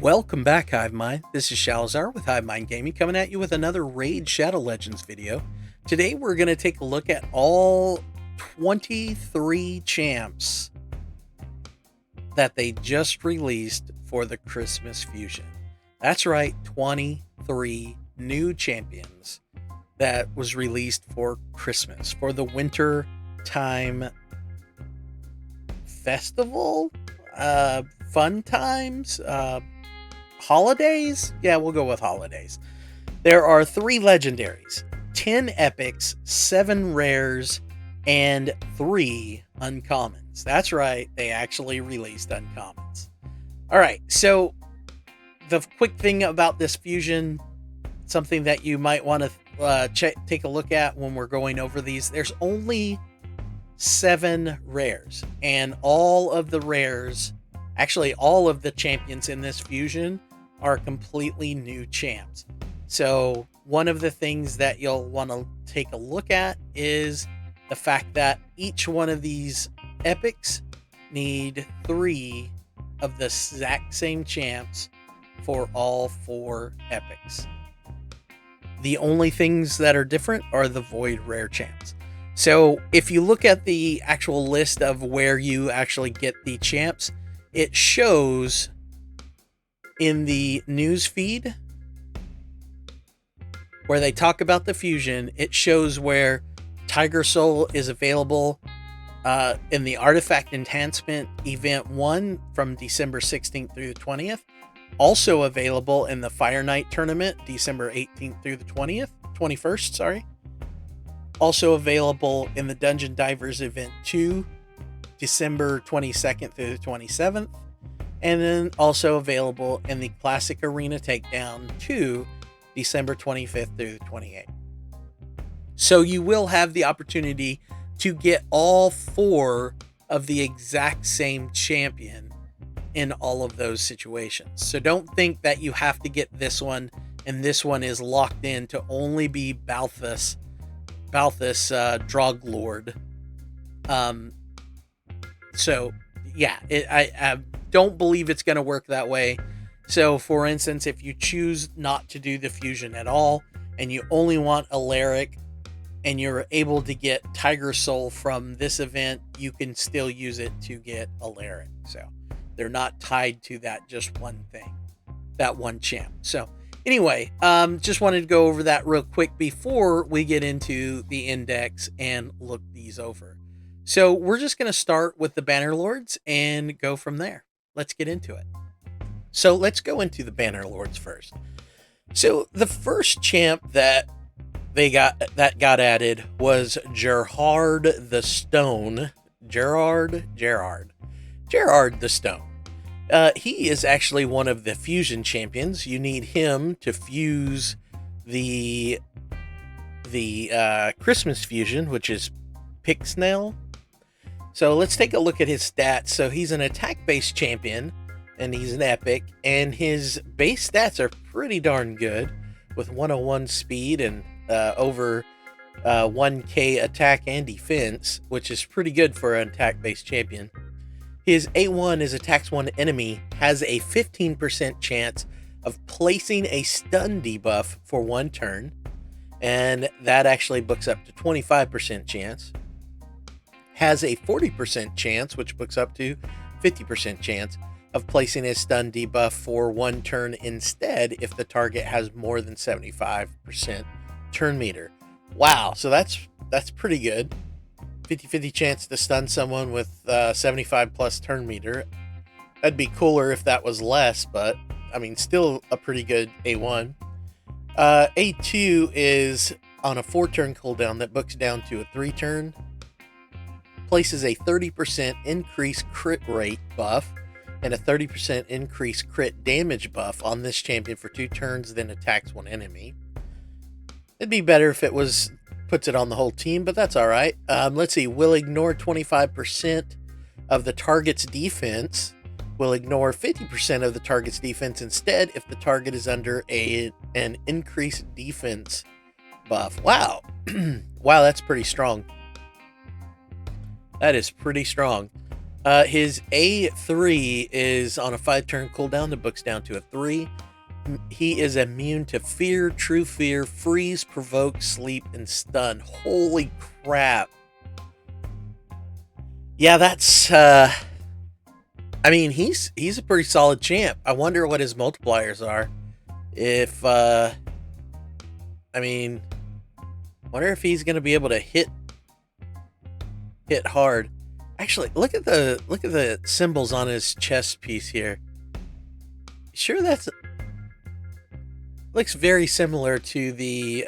Welcome back, Hive Mind. This is Shalazar with Hive Mind Gaming coming at you with another Raid Shadow Legends video. Today we're going to take a look at all 23 champs that they just released for the Christmas Fusion. That's right, 23 new champions that was released for Christmas, for the winter time festival, fun times, holidays? Yeah, we'll go with holidays. There are 3 legendaries, 10 epics, 7 rares, and 3 uncommons. That's right, they actually released uncommons. All right, so the quick thing about this fusion, something that you might want to take a look at when we're going over these, there's only 7 rares, and all of the rares, actually all of the champions in this fusion are completely new champs. So one of the things that you'll want to take a look at is the fact that each one of these epics need 3 of the exact same champs for all 4 epics. The only things that are different are the void rare champs. So if you look at the actual list of where you actually get the champs, it shows in the news feed where they talk about the fusion. It shows where Tiger Soul is available in the Artifact Enhancement Event 1 from December 16th through the 20th. Also available in the Fire Knight Tournament, December 18th through the 21st, sorry. Also available in the Dungeon Divers Event 2, December 22nd through the 27th. And then also available in the Classic Arena Takedown 2, December 25th through the 28th. So you will have the opportunity to get all 4 of the exact same champion in all of those situations. So don't think that you have to get this one and this one is locked in to only be Balthus Droglord. So yeah, I don't believe it's going to work that way. So for instance, if you choose not to do the fusion at all and you only want Alaric and you're able to get Tiger Soul from this event, you can still use it to get Alaric. So they're not tied to that just one thing, that one champ. So anyway, just wanted to go over that real quick before we get into the index and look these over. So we're just going to start with the Banner Lords and go from there. Let's get into it. So let's go into the Banner Lords first. So the first champ that got added was Gerard the Stone. Gerard the Stone. He is actually one of the fusion champions. You need him to fuse the Christmas fusion, which is Pixnell. So let's take a look at his stats. So he's an attack-based champion, and he's an epic, and his base stats are pretty darn good, with 101 speed and over 1k attack and defense, which is pretty good for an attack-based champion. His A1 is attacks one enemy, has a 15% chance of placing a stun debuff for 1 turn, and that actually books up to 25% chance. Has a 40% chance, which books up to 50% chance of placing a stun debuff for 1 turn instead if the target has more than 75% turn meter. Wow, so that's pretty good. 50-50 chance to stun someone with 75 plus turn meter. That'd be cooler if that was less, but I mean, still a pretty good A1. A2 is on a 4-turn cooldown that books down to a 3-turn. Places a 30% increased crit rate buff and a 30% increased crit damage buff on this champion for 2 turns, then attacks 1 enemy. It'd be better if it puts it on the whole team, but that's all right. Let's see. Will ignore 25% of the target's defense. Will ignore 50% of the target's defense instead if the target is under an increased defense buff. Wow. Wow, that's pretty strong. That is pretty strong. His A3 is on a 5-turn cooldown. The book's down to a 3. He is immune to fear, true fear, freeze, provoke, sleep, and stun. Holy crap. Yeah, that's I mean, he's a pretty solid champ. I wonder what his multipliers are. If I mean, wonder if he's going to be able to hit hard. Actually, look at the symbols on his chest piece here. Sure, that's looks very similar to the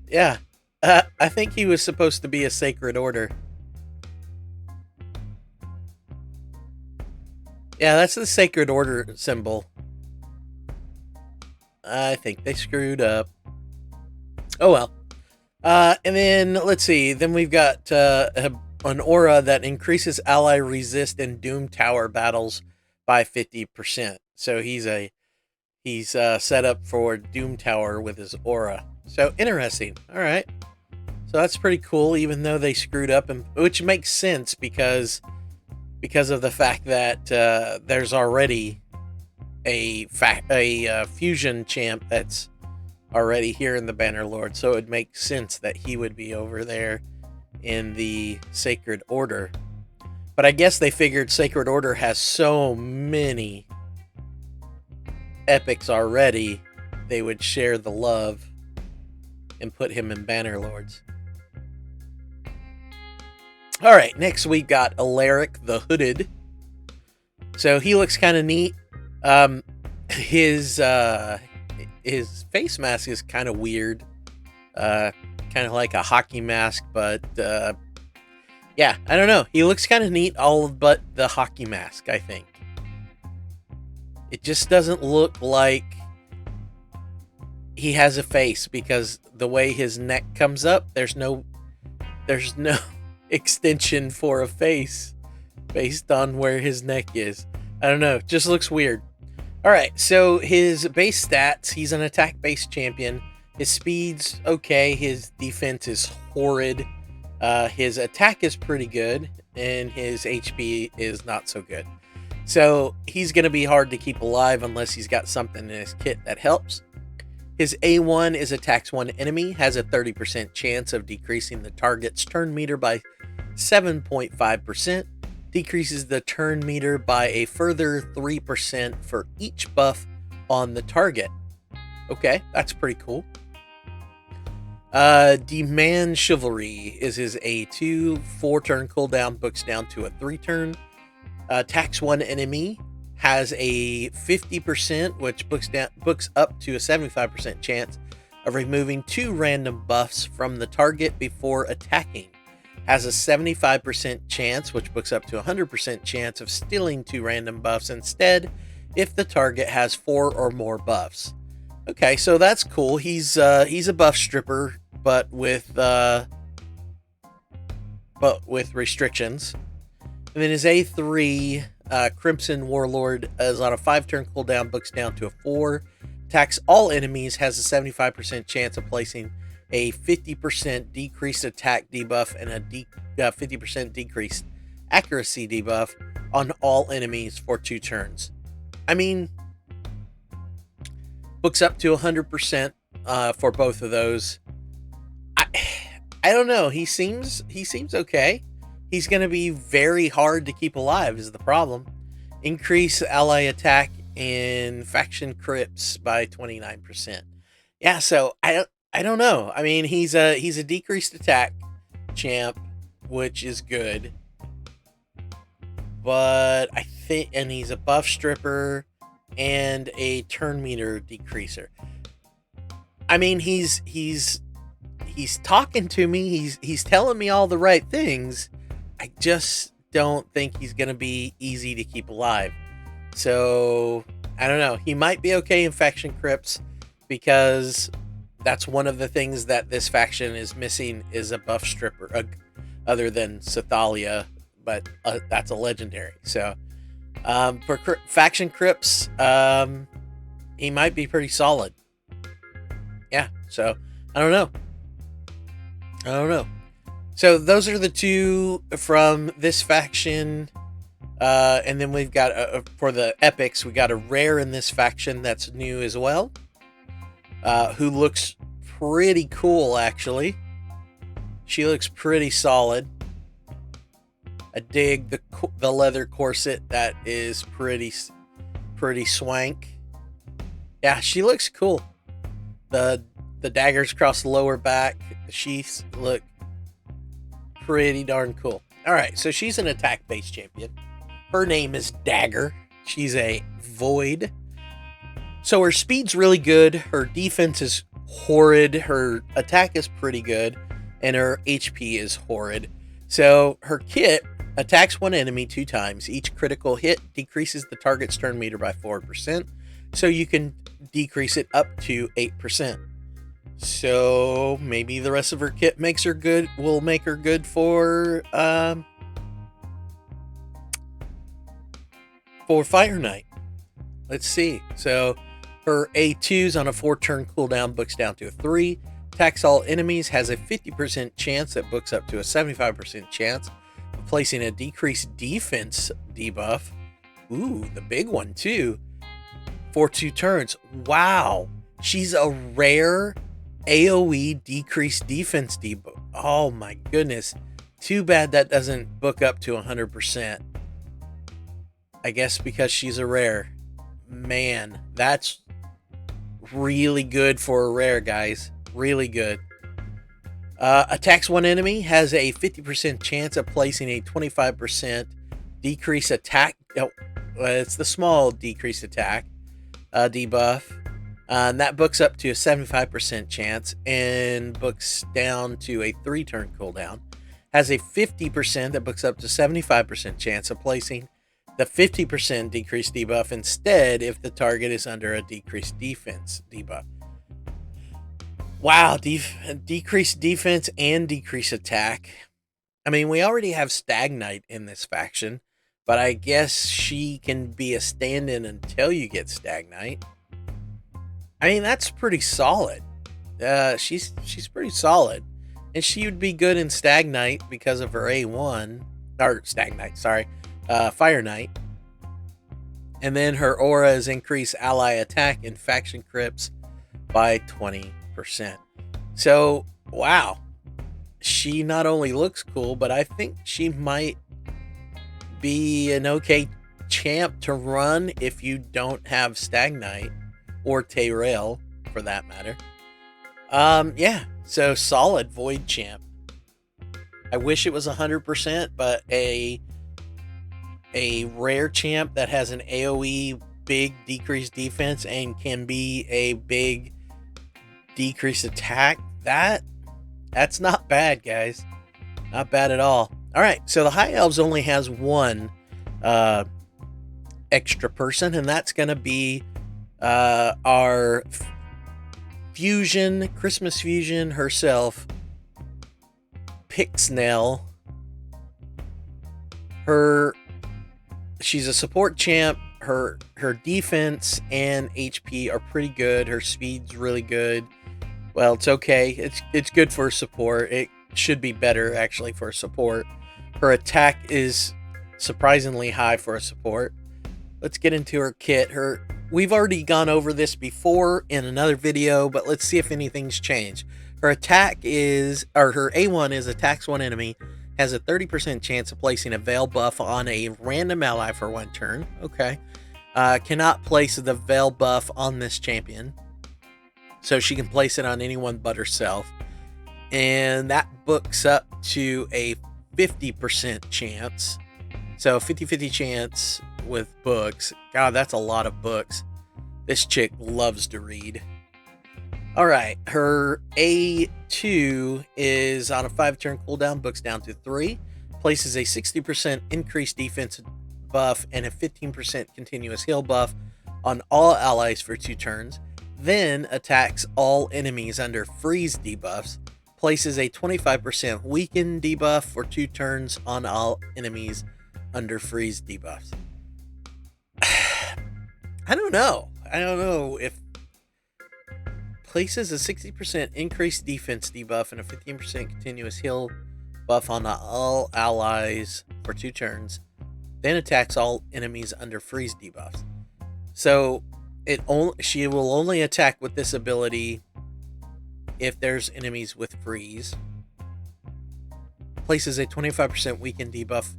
yeah. I think he was supposed to be a sacred order. Yeah, that's the sacred order symbol. I think they screwed up. Oh well. And then let's see. Then we've got an aura that increases ally resist in Doom Tower battles by 50%. So he's set up for Doom Tower with his aura. So interesting. All right. So that's pretty cool, even though they screwed up, and which makes sense because of the fact that there's already a fusion champ that's already here in the Bannerlord, so it would make sense that he would be over there in the Sacred Order. But I guess they figured Sacred Order has so many epics already, they would share the love and put him in Bannerlords. All right, next we got Alaric the Hooded. So he looks kind of neat. His face mask is kind of weird, kind of like a hockey mask, but yeah, I don't know. He looks kind of neat, all but the hockey mask. I think it just doesn't look like he has a face, because the way his neck comes up, there's no extension for a face based on where his neck is. I don't know, just looks weird. All right, so his base stats, he's an attack-based champion. His speed's okay, his defense is horrid. His attack is pretty good, and his HP is not so good. So he's going to be hard to keep alive unless he's got something in his kit that helps. His A1 is attacks one enemy, has a 30% chance of decreasing the target's turn meter by 7.5%, decreases the turn meter by a further 3% for each buff on the target. Okay, that's pretty cool. Demand Chivalry is his A2, 4-turn cooldown, books down to a 3-turn. Attacks one enemy, has a 50%, which books up to a 75% chance of removing 2 random buffs from the target before attacking. Has a 75% chance, which books up to a 100% chance of stealing 2 random buffs instead if the target has 4 or more buffs. Okay, so that's cool. He's a buff stripper, but with restrictions. And then his A3, Crimson Warlord, is on a 5-turn cooldown, books down to a 4. Attacks all enemies, has a 75% chance of placing a 50% decreased attack debuff and a 50% decreased accuracy debuff on all enemies for 2 turns. I mean, books up to 100% for both of those. I don't know. He seems okay. He's going to be very hard to keep alive is the problem. Increase ally attack in faction crypts by 29%. Yeah, so I don't know. I mean, he's a decreased attack champ, which is good. But I think, and he's a buff stripper and a turn meter decreaser. I mean, he's talking to me. He's telling me all the right things. I just don't think he's going to be easy to keep alive. So, I don't know. He might be okay in faction crypts because that's one of the things that this faction is missing is a buff stripper, other than Sathalia, but that's a legendary. So, for faction crypts, he might be pretty solid. Yeah, so, I don't know. So those are the two from this faction. And then we've got, for the epics, we got a rare in this faction that's new as well. Who looks pretty cool, actually. She looks pretty solid. I dig the leather corset. That is pretty swank. Yeah, she looks cool. The daggers across the lower back, the sheaths look pretty darn cool. All right, so she's an attack-based champion. Her name is Dagger. She's a void. So her speed's really good. Her defense is horrid. Her attack is pretty good. And her HP is horrid. So her kit attacks one enemy 2 times. Each critical hit decreases the target's turn meter by 4%. So you can decrease it up to 8%. So maybe the rest of her kit makes her good. Will make her good for Fire Knight. Let's see. So her A2s on a 4-turn cooldown books down to a 3. Attacks all enemies, has a 50% chance that books up to a 75% chance of placing a decreased defense debuff. Ooh, the big one too. For 2 turns. Wow. She's a rare AoE decreased defense debuff. Oh my goodness. Too bad that doesn't book up to 100%. I guess because she's a rare. Man, that's really good for a rare, guys. Really good. Attacks one enemy, has a 50% chance of placing a 25% decrease attack. Oh, it's the small decrease attack debuff. And that books up to a 75% chance and books down to a 3-turn cooldown. Has a 50% that books up to 75% chance of placing the 50% decreased debuff instead if the target is under a decreased defense debuff. Wow, decreased defense and decreased attack. I mean, we already have Stagnite in this faction, but I guess she can be a stand-in until you get Stagnite. I mean, that's pretty solid. She's pretty solid. And she would be good in Stagnite because of her A1. Or Stagnite, sorry. Fire Knight. And then her aura is increased ally attack and faction crypts by 20%. So, wow. She not only looks cool, but I think she might be an okay champ to run if you don't have Stagnite or Tyrell for that matter. Yeah, so solid Void champ. I wish it was 100%, but a rare champ that has an AoE big decreased defense and can be a big decreased attack, that's not bad, guys. Not bad at all. All right, so the High Elves only has one extra person, and that's going to be our fusion, Christmas fusion herself, Pixnell. She's a support champ. Her defense and HP are pretty good. Her speed's really good. Well, it's okay. It's good for support. It should be better actually for support. Her attack is surprisingly high for a support. Let's get into her kit. We've already gone over this before in another video, but let's see if anything's changed. Her attack is, or her A1 is attacks one enemy, has a 30% chance of placing a Veil buff on a random ally for 1 turn. Okay. Cannot place the Veil buff on this champion. So she can place it on anyone but herself. And that books up to a 50% chance. So 50-50 chance with books. God, that's a lot of books. This chick loves to read. Alright, her A2 is on a 5-turn cooldown, books down to 3. Places a 60% increased defense buff and a 15% continuous heal buff on all allies for 2 turns. Then attacks all enemies under freeze debuffs. Places a 25% weaken debuff for 2 turns on all enemies under freeze debuffs. I don't know if places a 60% increased defense debuff and a 15% continuous heal buff on all allies for 2 turns, then attacks all enemies under freeze debuffs. So she will only attack with this ability if there's enemies with freeze. Places a 25% weaken debuff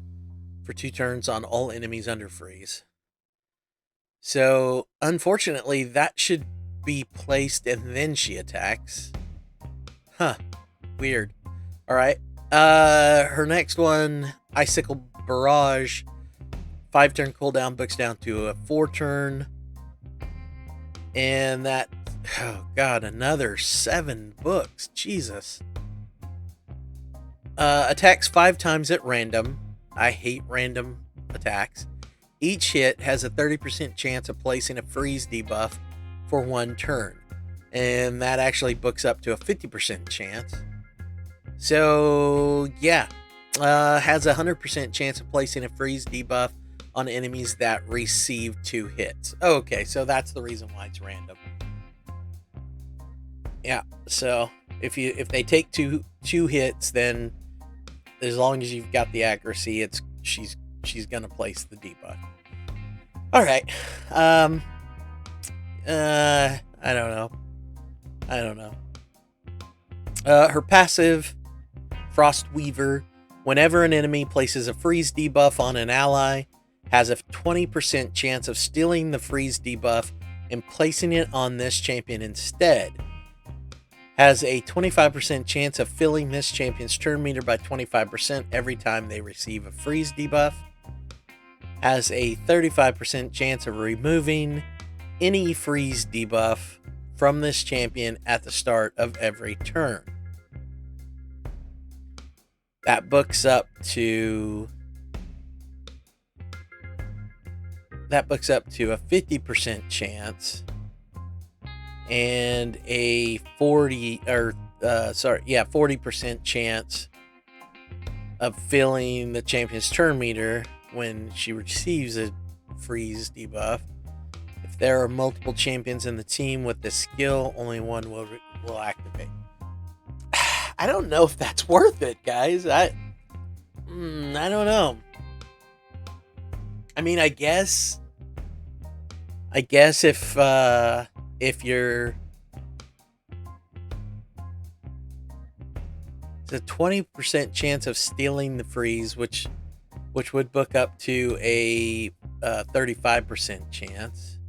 for 2 turns on all enemies under freeze. So, unfortunately, that should be placed and then she attacks. Huh. Weird. Alright. Her next one, Icicle Barrage. 5-turn cooldown, books down to a 4-turn. And that... Oh, God, another 7 books. Jesus. Attacks 5 times at random. I hate random attacks. Each hit has a 30% chance of placing a freeze debuff for 1 turn. And that actually books up to a 50% chance. So, yeah. Has a 100% chance of placing a freeze debuff on enemies that receive 2 hits. Okay, so that's the reason why it's random. Yeah, so if they take two hits, then as long as you've got the accuracy, she's gonna place the debuff. All right. I don't know. Her passive, Frost Weaver. Whenever an enemy places a freeze debuff on an ally, has a 20% chance of stealing the freeze debuff and placing it on this champion instead. Has a 25% chance of filling this champion's turn meter by 25% every time they receive a freeze debuff. Has a 35% chance of removing any freeze debuff from this champion at the start of every turn. That books up to a 50% chance and a 40% chance of filling the champion's turn meter when she receives a freeze debuff. If there are multiple champions in the team with this skill, only one will activate. I don't know if that's worth it, guys. I don't know. I mean, I guess if you're, it's a 20% chance of stealing the freeze, which would book up to a 35% chance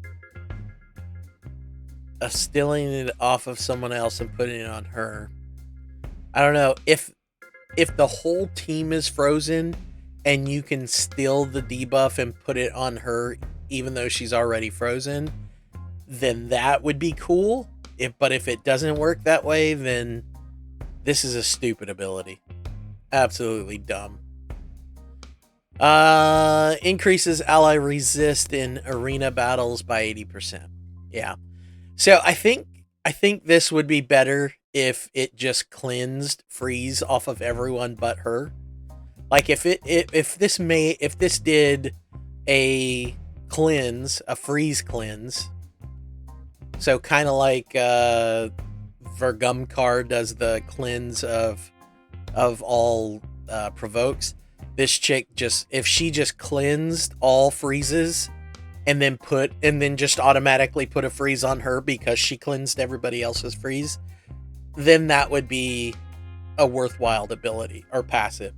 of stealing it off of someone else and putting it on her. I don't know if the whole team is frozen and you can steal the debuff and put it on her even though she's already frozen, then that would be cool. But if it doesn't work that way, then this is a stupid ability. Absolutely dumb. Increases ally resist in arena battles by 80%. Yeah. So I think this would be better if it just cleansed freeze off of everyone but her. Like if this did a cleanse, a freeze cleanse. So kind of like Vergumkar does the cleanse of all provokes. This chick if she just cleansed all freezes and then just automatically put a freeze on her because she cleansed everybody else's freeze, then that would be a worthwhile ability or passive.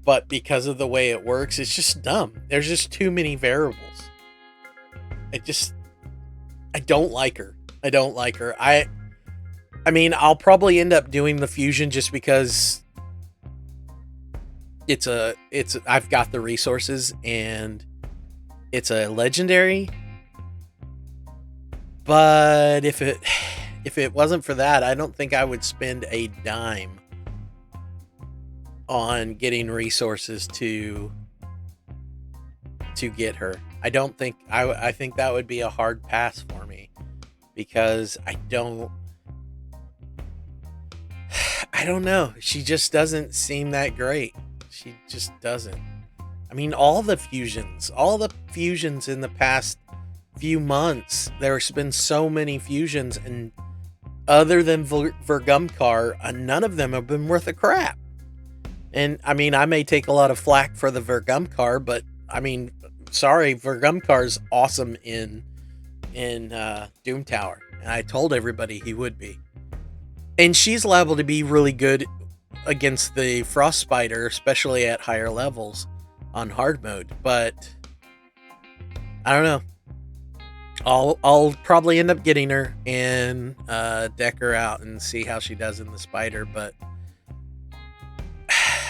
But because of the way it works, it's just dumb. There's just too many variables. I don't like her. I mean, I'll probably end up doing the fusion just because I've got the resources and it's a legendary. But if it wasn't for that, I don't think I would spend a dime on getting resources to get her. I think that would be a hard pass for me because I don't know. She just doesn't seem that great. She just doesn't. I mean, all the fusions in the past few months, there's been so many fusions, and other than Vergumkar, none of them have been worth a crap. And I mean, I may take a lot of flack for the Vergumcar, but I mean, sorry, Vergumcar's awesome in Doom Tower, and I told everybody he would be. And she's liable to be really good against the Frost Spider, especially at higher levels on hard mode. But I don't know. I'll probably end up getting her and deck her out and see how she does in the spider, but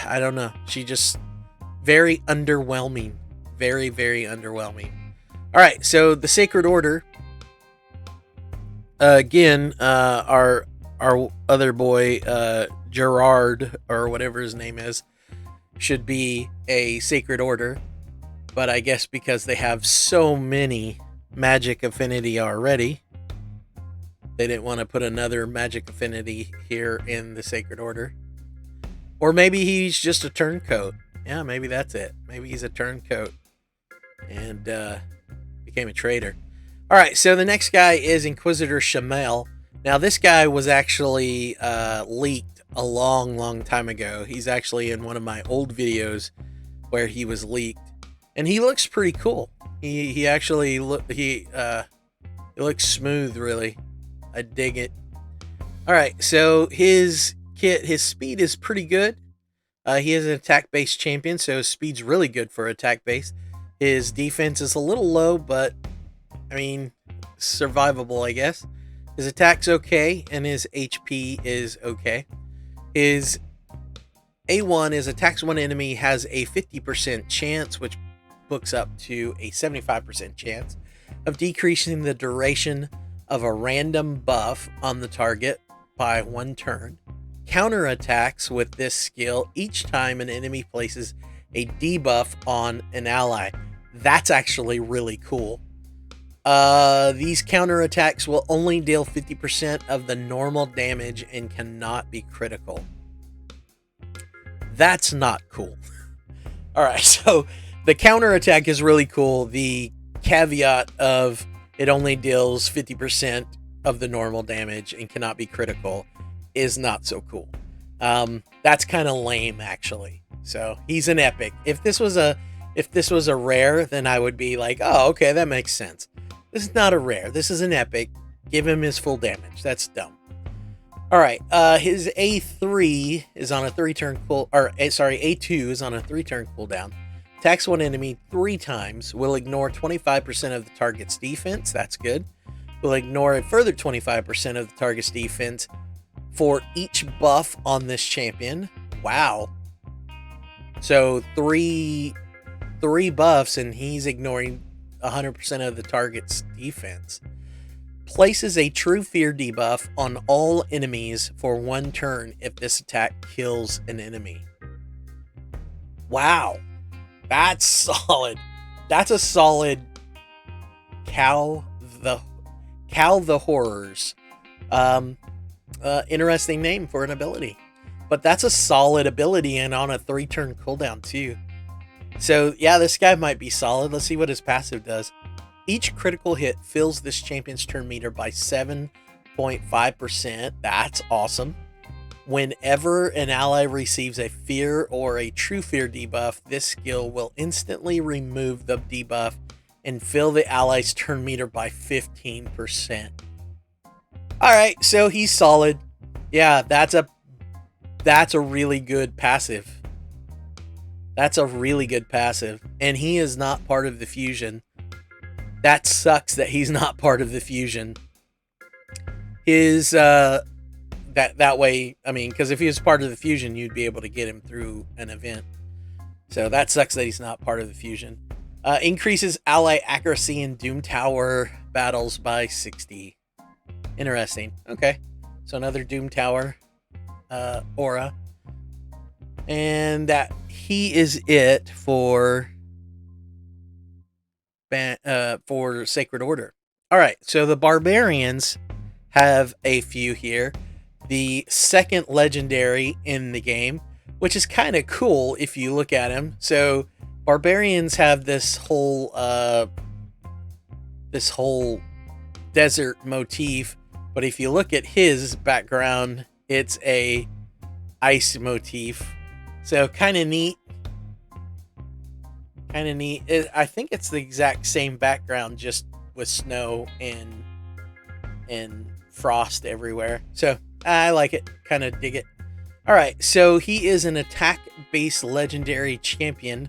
I don't know. She just very underwhelming. Very, very underwhelming. Alright, so the Sacred Order. Again, our other boy, Gerard, or whatever his name is, should be a Sacred Order. But I guess because they have so many Magic Affinity already, they didn't want to put another Magic Affinity here in the Sacred Order. Or maybe he's just a turncoat. Yeah, maybe that's it. Maybe he's a turncoat and became a traitor. Alright, so the next guy is Inquisitor Shamel. Now, this guy was actually leaked a long time ago. He's actually in one of my old videos where he was leaked. And he looks pretty cool. He actually he looks smooth, really. I dig it. All right, so his kit, his speed is pretty good. He is an attack-based champion, so his speed's really good for attack-based. His defense is a little low, but I mean, survivable, I guess. His attack's okay, and his HP is okay. His A1 is attacks one enemy has a 50% chance, which books up to a 75% chance of decreasing the duration of a random buff on the target by 1 turn. Counterattacks with this skill each time an enemy places a debuff on an ally. That's actually really cool. These counterattacks will only deal 50% of the normal damage and cannot be critical. That's not cool. Alright, so the counterattack is really cool. The caveat of it only deals 50% of the normal damage and cannot be critical is not so cool. That's kind of lame, actually. So he's an epic. If this was a rare, then I would be like, oh, okay, that makes sense. This is not a rare. This is an epic. Give him his full damage. That's dumb. All right. His A3 is on a 3-turn cool, or sorry, A2 is on a 3-turn cooldown. Attacks one enemy 3 times. Will ignore 25% of the target's defense. That's good. Will ignore a further 25% of the target's defense for each buff on this champion. Wow. So three buffs, and he's ignoring 100% of the target's defense. Places a True Fear debuff on all enemies for 1 turn if this attack kills an enemy. Wow. That's solid. That's a solid Cal the Horrors. Interesting name for an ability. But that's a solid ability and on a 3-turn cooldown too. So yeah, this guy might be solid. Let's see what his passive does. Each critical hit fills this champion's turn meter by 7.5%. That's awesome. Whenever an ally receives a fear or a true fear debuff, this skill will instantly remove the debuff and fill the ally's turn meter by 15%. Alright, so he's solid. Yeah, that's a really good passive. That's a really good passive. And he is not part of the fusion. That sucks that he's not part of the fusion. His, that way, I mean, because if he was part of the fusion, you'd be able to get him through an event. So that sucks that he's not part of the fusion. Increases ally accuracy in Doom Tower battles by 60. Interesting. Okay. So another Doom Tower aura. And that he is it for Sacred Order. All right, so the Barbarians have a few here. The second legendary in the game, which is kind of cool if you look at him. So Barbarians have this whole desert motif, but if you look at his background, it's a ice motif. So kind of neat. Kind of neat. I think it's the exact same background, just with snow and frost everywhere. So I like it. Kind of dig it. All right. So he is an attack-based legendary champion,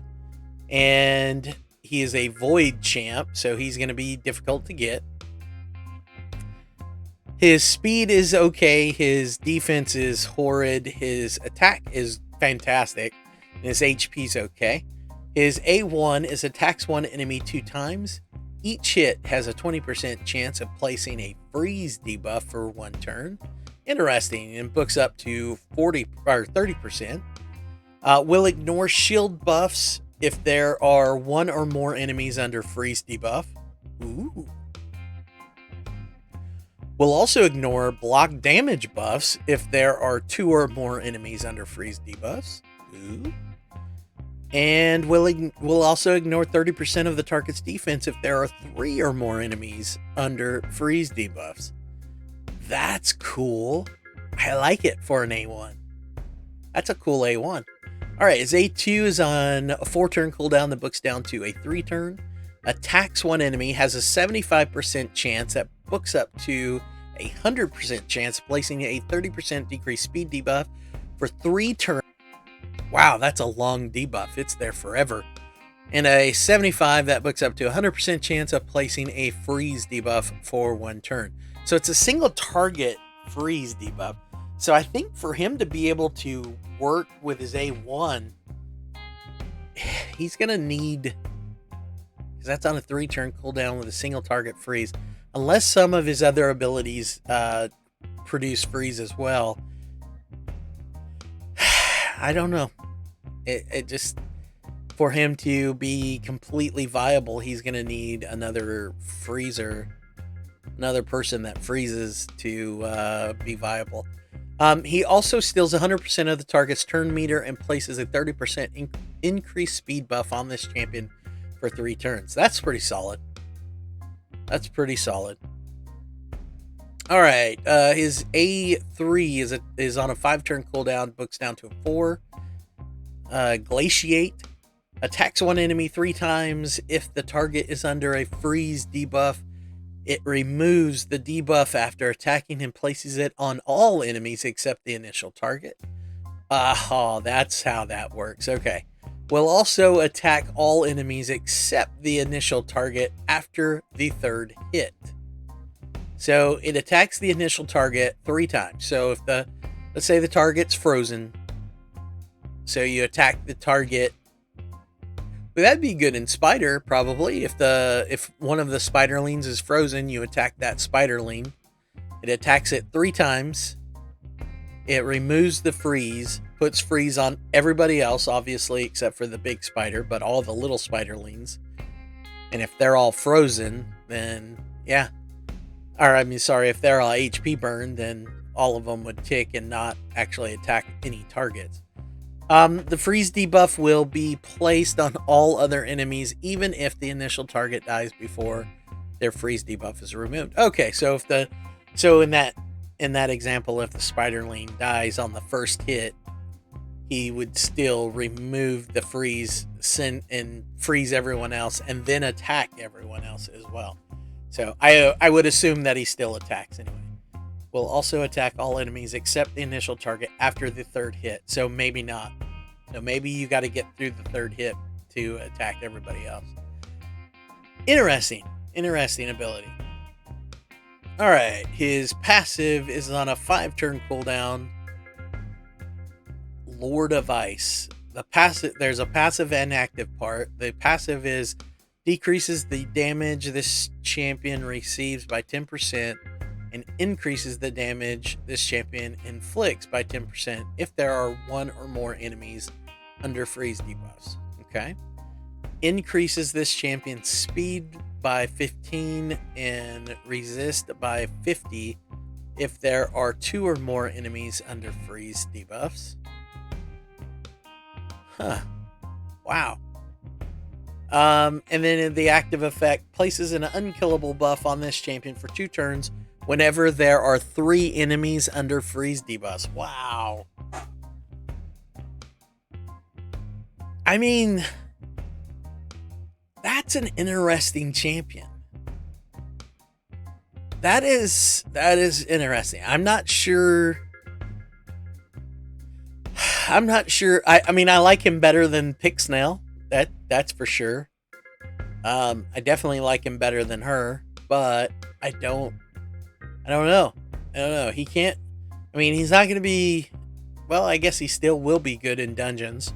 and he is a void champ. So he's going to be difficult to get. His speed is okay. His defense is horrid. His attack is fantastic. And his HP is okay. His A1 is attacks one enemy 2 times. Each hit has a 20% chance of placing a freeze debuff for 1 turn. Interesting, and books up to 40 or 30%. Will ignore shield buffs if there are 1 or more enemies under freeze debuff. Ooh. Will also ignore block damage buffs if there are 2 or more enemies under freeze debuffs. Ooh. And will also ignore 30% of the target's defense if there are 3 or more enemies under freeze debuffs. That's cool. I like it for an A1. That's a cool A1. All right, his A2 is on a 4-turn cooldown that books down to a 3-turn. Attacks one enemy, has a 75% chance that books up to a 100% chance of placing a 30% decreased speed debuff for 3 turns. Wow, that's a long debuff. It's there forever. And a 75 that books up to a 100% chance of placing a freeze debuff for 1 turn. So it's a single target freeze debuff. So I think for him to be able to work with his A1, he's going to need, because that's on a 3-turn cooldown with a single target freeze. Unless some of his other abilities produce freeze as well. I don't know. It just, for him to be completely viable, he's going to need another freezer, another person that freezes to be viable. He also steals 100% of the target's turn meter and places a 30% increased speed buff on this champion for 3 turns. That's pretty solid. That's pretty solid. All right, his A3 is on a 5-turn cooldown, books down to a 4. Glaciate. Attacks one enemy 3 times. If the target is under a freeze debuff, it removes the debuff after attacking and places it on all enemies except the initial target. Oh, that's how that works. Okay. Will also attack all enemies except the initial target after the 3rd hit. So it attacks the initial target 3 times. So if let's say the target's frozen, so you attack the target. Well, that'd be good in Spider, probably. If one of the Spiderlings is frozen, you attack that Spiderling. It attacks it 3 times. It removes the freeze, puts freeze on everybody else, obviously, except for the big spider, but all the little Spiderlings. And if they're all frozen, then yeah. Or, I mean, sorry, if they're all HP burned, then all of them would tick and not actually attack any targets. The freeze debuff will be placed on all other enemies, even if the initial target dies before their freeze debuff is removed. Okay, so in that example, if the Spiderling dies on the first hit, he would still remove the freeze, and freeze everyone else, and then attack everyone else as well. So I would assume that he still attacks anyway. Will also attack all enemies except the initial target after the 3rd hit. So maybe not. So maybe you got to get through the 3rd hit to attack everybody else. Interesting ability. All right, his passive is on a 5-turn cooldown. Lord of Ice. There's a passive and active part. The passive is decreases the damage this champion receives by 10% and increases the damage this champion inflicts by 10% if there are 1 or more enemies under freeze debuffs. Okay. Increases this champion's speed by 15 and resist by 50 if there are 2 or more enemies under freeze debuffs. Huh. Wow. And then in the active effect, places an unkillable buff on this champion for 2 turns whenever there are 3 enemies under freeze debuffs. Wow. I mean, that's an interesting champion. That is interesting. I'm not sure. I mean, I like him better than Pixnell. That's for sure. I definitely like him better than her, but I don't know. I don't know. He can't. I mean, he's not going to be. Well, I guess he still will be good in dungeons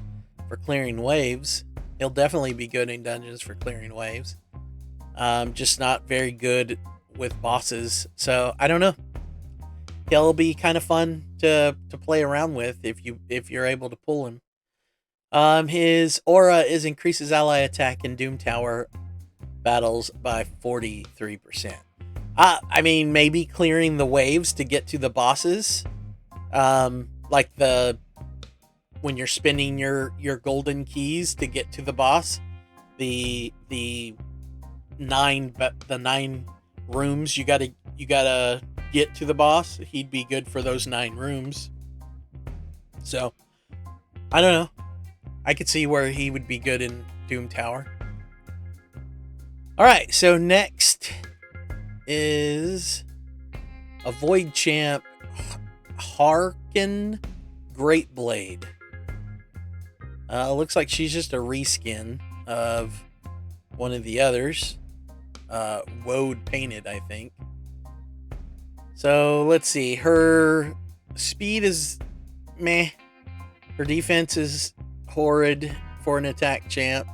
for clearing waves. He'll definitely be good in dungeons for clearing waves. Just not very good with bosses. So I don't know. He'll be kind of fun to play around with if you're able to pull him. His aura increases ally attack in Doom Tower battles by 43%. I mean, maybe clearing the waves to get to the bosses. Like when you're spending your golden keys to get to the boss, the 9 rooms you gotta get to the boss. He'd be good for those 9 rooms. So I don't know. I could see where he would be good in Doom Tower. All right, so next is a Void Champ, Harkin Greatblade. Looks like she's just a reskin of one of the others. Woad painted, I think. So let's see. Her speed is meh. Her defense is horrid for an attack champ.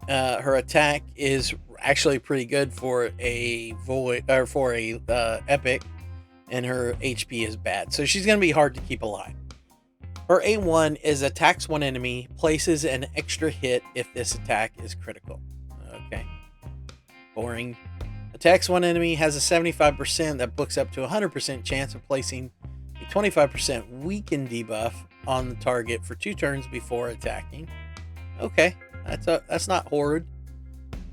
Her attack is actually pretty good for a void or for a epic, and her HP is bad. So she's gonna be hard to keep alive. Her A1 is attacks one enemy, places an extra hit if this attack is critical. Okay. Boring. Attacks one enemy, has a 75% that books up to 100% chance of placing a 25% weaken debuff on the target for 2 turns before attacking. Okay, that's not horrid.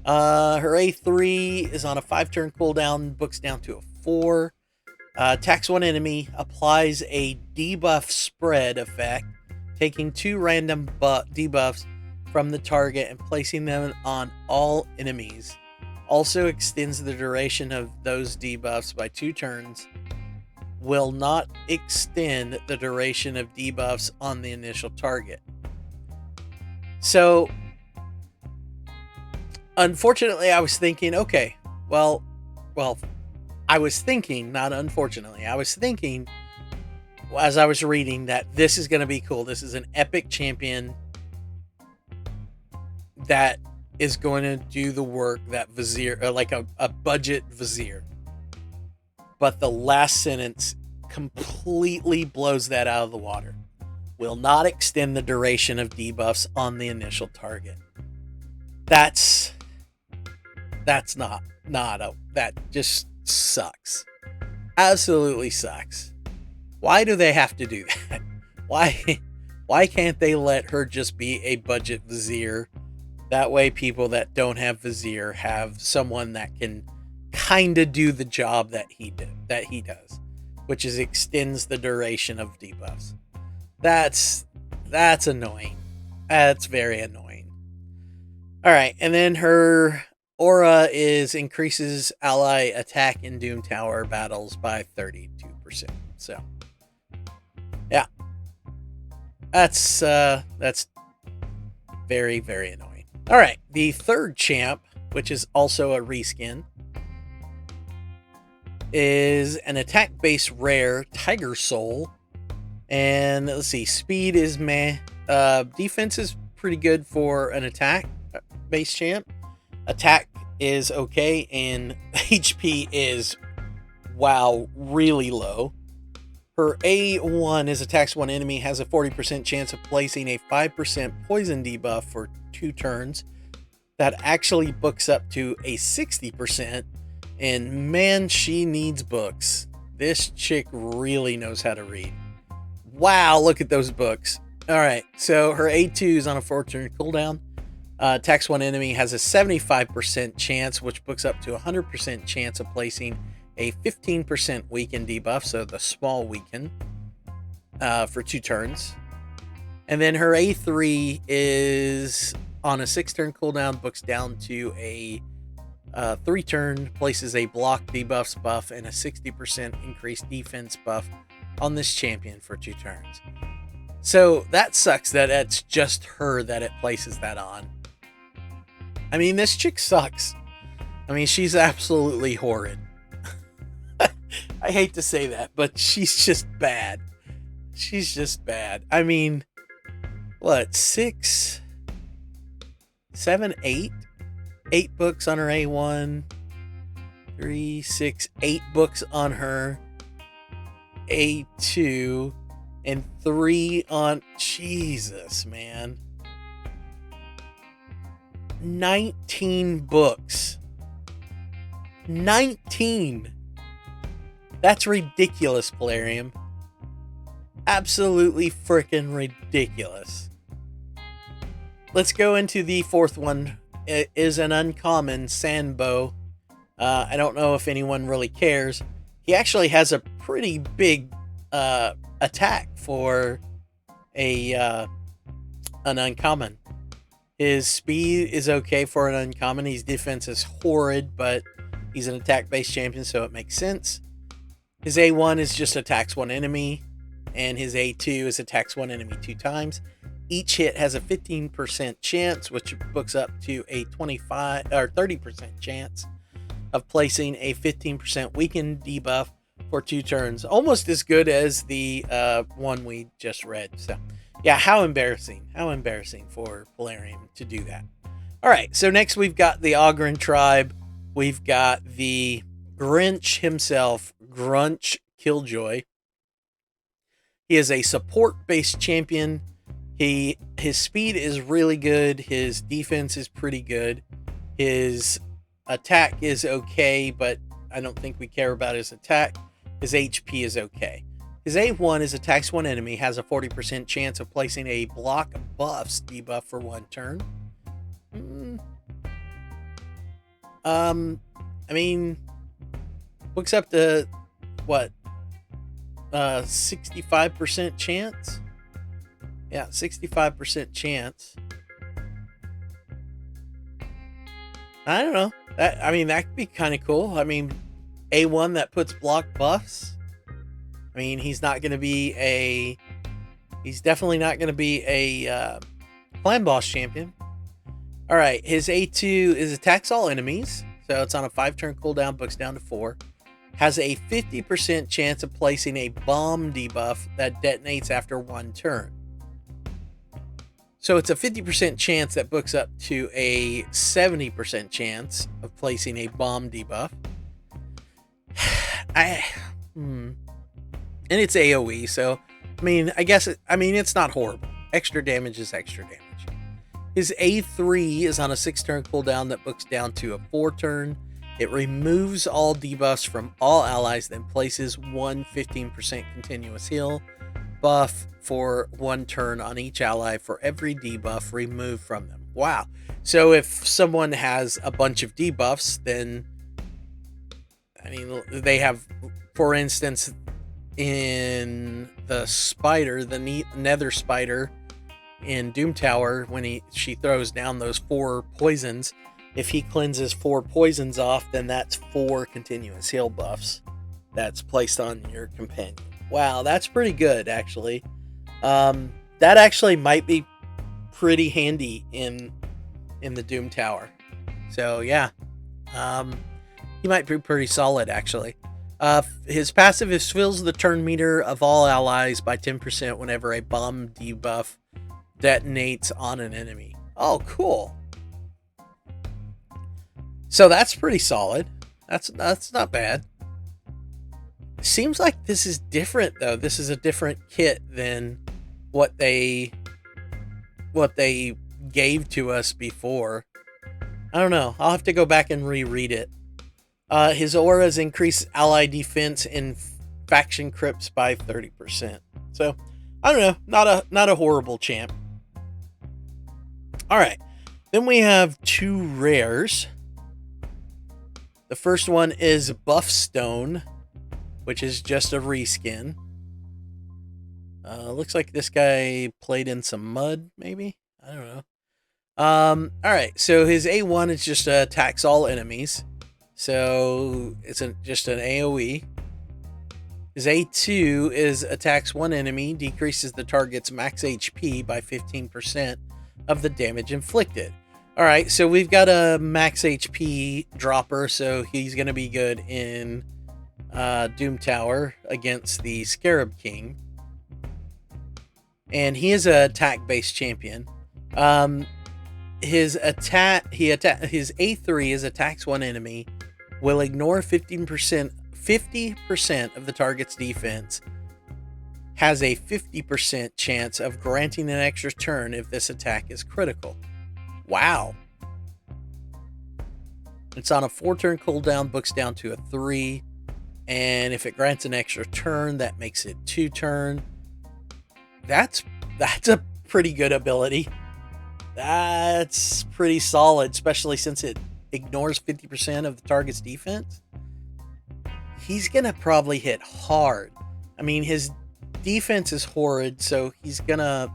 Her A3 is on a 5-turn cooldown, books down to a 4. Attacks one enemy, applies a debuff spread effect, taking 2 random debuffs from the target and placing them on all enemies. Also extends the duration of those debuffs by 2 turns. Will not extend the duration of debuffs on the initial target. So, unfortunately, I was thinking, okay, well, I was thinking, not unfortunately, I was thinking as I was reading that this is going to be cool. This is an epic champion that is going to do the work that Vizier, like a budget Vizier. But the last sentence completely blows that out of the water. Will not extend the duration of debuffs on the initial target. That just sucks. Absolutely sucks. Why do they have to do that? Why can't they let her just be a budget Vizier? That way people that don't have Vizier have someone that can kind of do the job that he does, which is extends the duration of debuffs. That's annoying. That's very annoying. All right, and then her aura increases ally attack in Doom Tower battles by 32%. So, yeah, that's very, very annoying. All right, the third champ, which is also a reskin, is an attack-based rare Tiger Soul. And let's see, speed is meh. Defense is pretty good for an attack-based champ. Attack is okay, and HP is, wow, really low. Her A1 is attacks one enemy, has a 40% chance of placing a 5% poison debuff for 2 turns. That actually books up to a 60%. And man, she needs books. This chick really knows how to read. Wow, look at those books. All right, so her A2 is on a 4-turn cooldown. Attacks one enemy, has a 75% chance, which books up to a 100% chance of placing a 15% weaken debuff, so the small weaken, for 2 turns. And then her A3 is on a 6-turn cooldown, books down to a 3-turn, places a block debuffs buff and a 60% increased defense buff on this champion for 2 turns. So that sucks that it's just her that it places that on. I mean, this chick sucks. I mean, she's absolutely horrid. I hate to say that, but she's just bad. She's just bad. I mean, what, 6, 7, 8? 8 books on her A1. 3, 6, 8 books on her A2. And 3 on... Jesus, man. 19 books. 19! That's ridiculous, Polarium. Absolutely freaking ridiculous. Let's go into the 4th one. It is an uncommon Sandbow. I don't know if anyone really cares. He actually has a pretty big attack for an uncommon. His speed is okay for an uncommon. His defense is horrid, but he's an attack-based champion, so it makes sense. His A1 is just attacks 1 enemy, and his A2 is attacks 1 enemy 2 times. Each hit has a 15% chance, which books up to a 25 or 30% chance of placing a 15% weakened debuff for 2 turns. Almost as good as the one we just read. So, yeah, how embarrassing. How embarrassing for Polarium to do that. All right, so next we've got the Ogren tribe. We've got the Grinch himself, Grunch Killjoy. He is a support-based champion. His speed is really good. His defense is pretty good. His attack is okay, but I don't think we care about his attack. His HP is okay. His A1 is attacks 1 enemy, has a 40% chance of placing a block buffs debuff for 1 turn. I mean, books up to what? 65% chance? Yeah, 65% chance. I don't know. That could be kind of cool. I mean, A1 that puts block buffs. I mean, he's definitely not going to be a clan boss champion. All right, his A2 is attacks all enemies. So it's on a 5-turn cooldown, books down to 4. Has a 50% chance of placing a bomb debuff that detonates after 1 turn. So it's a 50% chance that books up to a 70% chance of placing a bomb debuff. And it's AoE, so it's not horrible. Extra damage is extra damage. His A3 is on a 6-turn cooldown that books down to a 4-turn. It removes all debuffs from all allies, then places 1 15% continuous heal buff for 1 turn on each ally for every debuff removed from them. Wow. So if someone has a bunch of debuffs, then, they have, for instance, in the spider, the nether spider in Doom Tower, when she throws down those 4 poisons, if he cleanses 4 poisons off, then that's 4 continuous heal buffs that's placed on your companion. Wow, that's pretty good, actually. That actually might be pretty handy in the Doom Tower. So, yeah. He might be pretty solid, actually. His passive is fills the turn meter of all allies by 10% whenever a bomb debuff detonates on an enemy. Oh, cool. So that's pretty solid. That's not bad. Seems like this is different, though. This is a different kit than what they gave to us before. I don't know. I'll have to go back and reread it. His auras increase ally defense in faction crypts by 30%. So, I don't know. Not a horrible champ. All right. Then we have 2 rares. The first one is Buffstone, which is just a reskin. Looks like this guy played in some mud, maybe? I don't know. All right. So his A1 is just attacks all enemies. So it's just an AoE. His A2 is attacks one enemy, decreases the target's max HP by 15% of the damage inflicted. All right, so we've got a max HP dropper, so he's going to be good in Doom Tower against the Scarab King. And he is a attack-based champion. His A3 is attacks one enemy, will ignore 50% of the target's defense, has a 50% chance of granting an extra turn if this attack is critical. Wow. It's on a 4-turn cooldown, books down to a 3, and if it grants an extra turn, that makes it 2 turn. That's a pretty good ability. That's pretty solid, especially since it ignores 50% of the target's defense. He's going to probably hit hard. I mean, his defense is horrid, so he's going to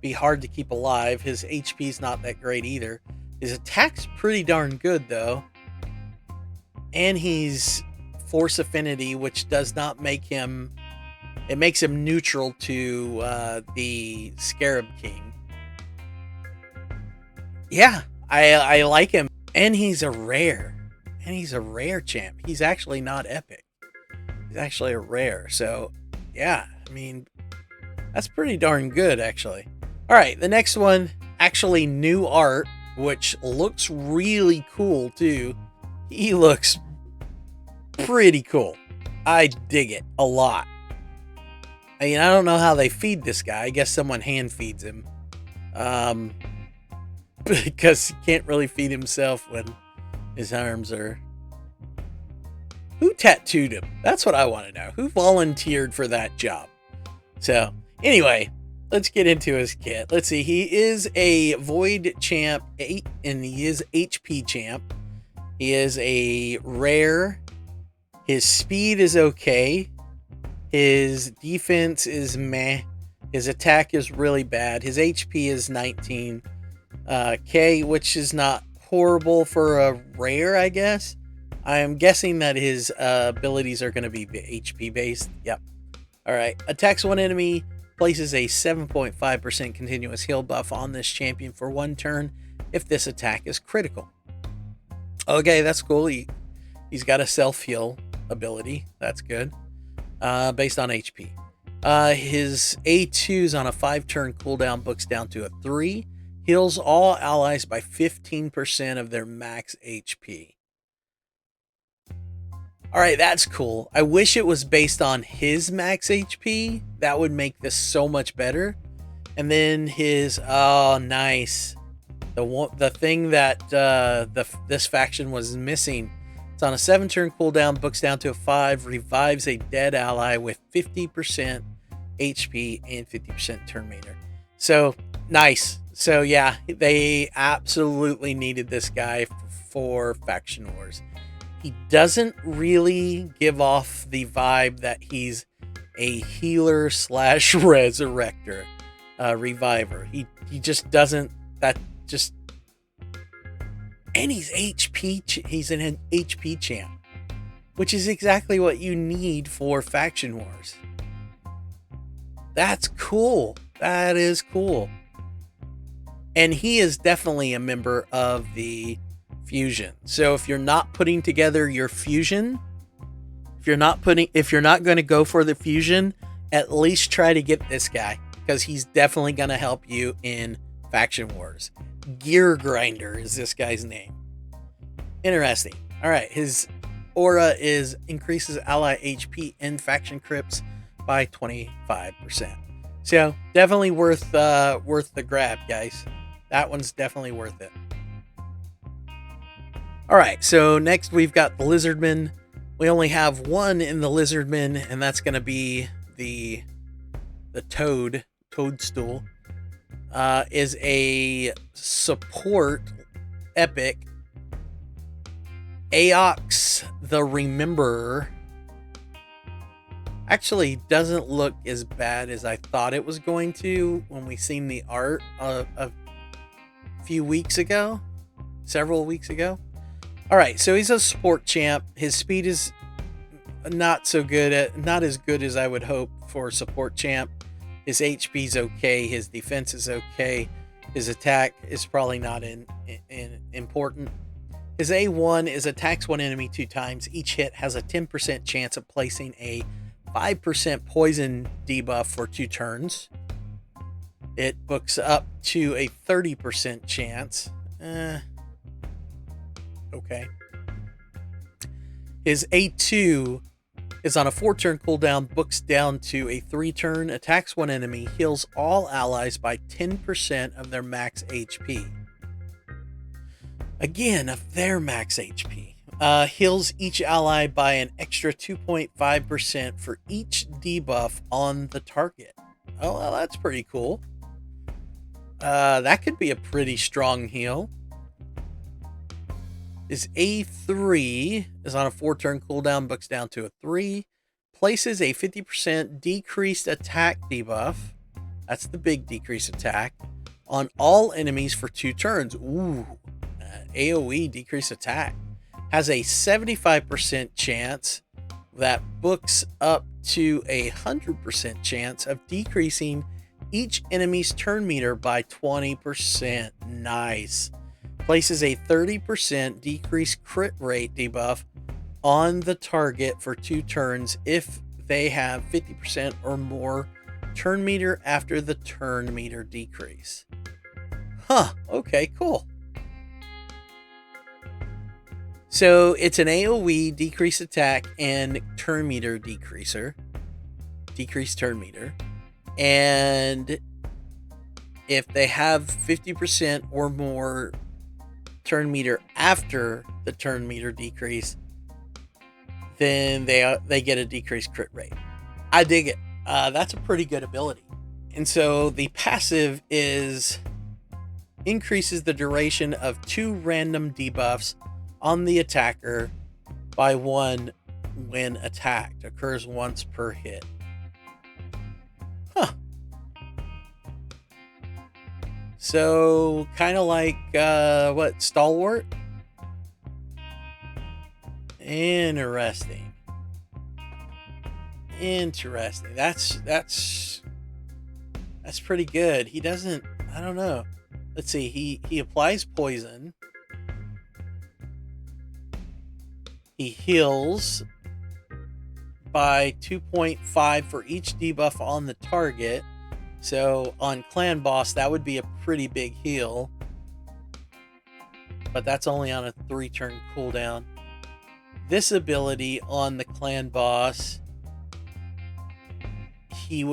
be hard to keep alive. His HP's not that great either. His attack's pretty darn good, though. And he's Force Affinity, which does not make him... It makes him neutral to the Scarab King. Yeah, I like him. And he's a rare. And he's a rare champ. He's actually not epic. He's actually a rare. So, yeah, I mean, that's pretty darn good, actually. All right, the next one, actually new art, which looks really cool, too. He looks pretty cool. I dig it a lot. I mean, I don't know how they feed this guy. I guess someone hand feeds him. Because he can't really feed himself when his arms are... Who tattooed him? That's what I want to know. Who volunteered for that job? So, anyway, let's get into his kit. Let's see. He is a Void Champ 8, and he is HP Champ. He is a rare. His speed is okay. His defense is meh. His attack is really bad. His HP is 19k, which is not horrible for a rare, I guess. I am guessing that his abilities are going to be HP based. Yep. All right. Attacks one enemy, places a 7.5% continuous heal buff on this champion for 1 turn if this attack is critical. Okay, that's cool. He's got a self-heal ability. That's good. Based on HP. His A2's on a 5-turn cooldown, books down to a 3. Heals all allies by 15% of their max HP. Alright, that's cool. I wish it was based on his max HP. That would make this so much better. And then his... Oh, nice. The thing that this faction was missing. It's on a 7-turn cooldown, books down to a 5, revives a dead ally with 50% HP and 50% turn meter. So, nice. So, yeah, they absolutely needed this guy for Faction Wars. He doesn't really give off the vibe that he's a healer / resurrector, reviver. He just doesn't. That just. And he's HP. He's an HP champ, which is exactly what you need for Faction Wars. That's cool. That is cool. And he is definitely a member of the Fusion. So if you're not putting together your Fusion, if you're not going to go for the Fusion, at least try to get this guy, because he's definitely going to help you in Faction Wars. Gear Grinder is this guy's name. Interesting. All right, his aura is increases ally HP and faction crypts by 25%. So definitely worth the grab, guys. That one's definitely worth it. All right, so next we've got the Lizardman. We only have one in the Lizardman, and that's going to be the Toadstool. Is a support epic. Aox the Rememberer. Actually doesn't look as bad as I thought it was going to when we seen the art a few weeks ago, several weeks ago. All right, so he's a support champ. His speed is not as good as I would hope for a support champ. His HP is okay. His defense is okay. His attack is probably not important. His A1 is attacks one enemy 2 times. Each hit has a 10% chance of placing a 5% poison debuff for 2 turns. It books up to a 30% chance. Okay. His A2 is on a 4-turn cooldown, books down to a 3-turn, attacks one enemy, heals all allies by 10% of their max HP. Again, of their max HP. Heals each ally by an extra 2.5% for each debuff on the target. Oh, well, that's pretty cool. That could be a pretty strong heal. His A3 is on a 4-turn cooldown, books down to a 3. Places a 50% decreased attack debuff. That's the big decreased attack. On all enemies for 2 turns. Ooh. AoE decreased attack. Has a 75% chance that books up to a 100% chance of decreasing each enemy's turn meter by 20%. Nice. Places a 30% decreased crit rate debuff on the target for 2 turns if they have 50% or more turn meter after the turn meter decrease. Huh, okay, cool. So it's an AoE decreased attack and turn meter decreaser. Decreased turn meter. And if they have 50% or more turn meter after the turn meter decrease, then they get a decreased crit rate. I dig it. That's a pretty good ability. And so the passive is increases the duration of 2 random debuffs on the attacker by 1 when attacked. Occurs once per hit. Huh. So, kind of like, Stalwart? Interesting. That's pretty good. He doesn't, I don't know. Let's see, he applies poison. He heals by 2.5 for each debuff on the target. So on Clan Boss, that would be a pretty big heal. But that's only on a 3-turn cooldown. This ability on the Clan Boss, he's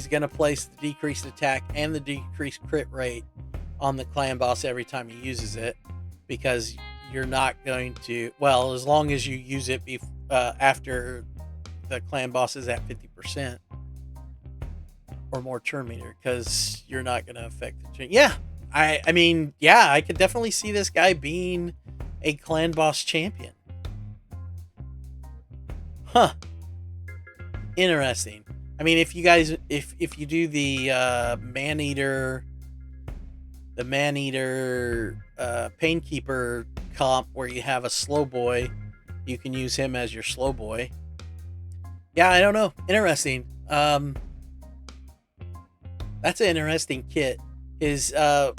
going to place the decreased attack and the decreased crit rate on the Clan Boss every time he uses it. Because you're not going to, well, as long as you use it after the Clan Boss is at 50%. Or more turn meter, because you're not going to affect the turn. Yeah, I mean, yeah, I could definitely see this guy being a Clan Boss champion. Huh. Interesting. I mean, if you guys, if you do the Man-Eater Painkeeper comp where you have a slow boy, you can use him as your slow boy. Yeah, I don't know. Interesting. That's an interesting kit. His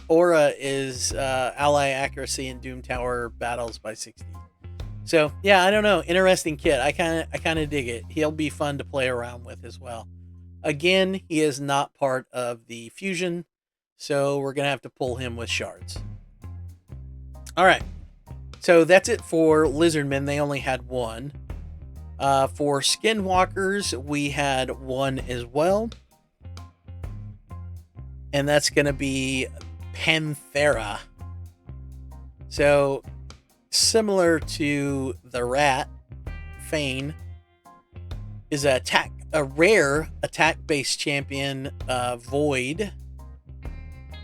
aura is ally accuracy and Doom Tower battles by 60. So yeah, I don't know. Interesting kit. I kind of dig it. He'll be fun to play around with as well. Again, he is not part of the fusion, so we're gonna have to pull him with shards. All right. So that's it for Lizardmen. They only had 1. For Skinwalkers, we had 1 as well. And that's going to be Panthera. So, similar to the Rat, Fane is a rare attack-based champion, Void.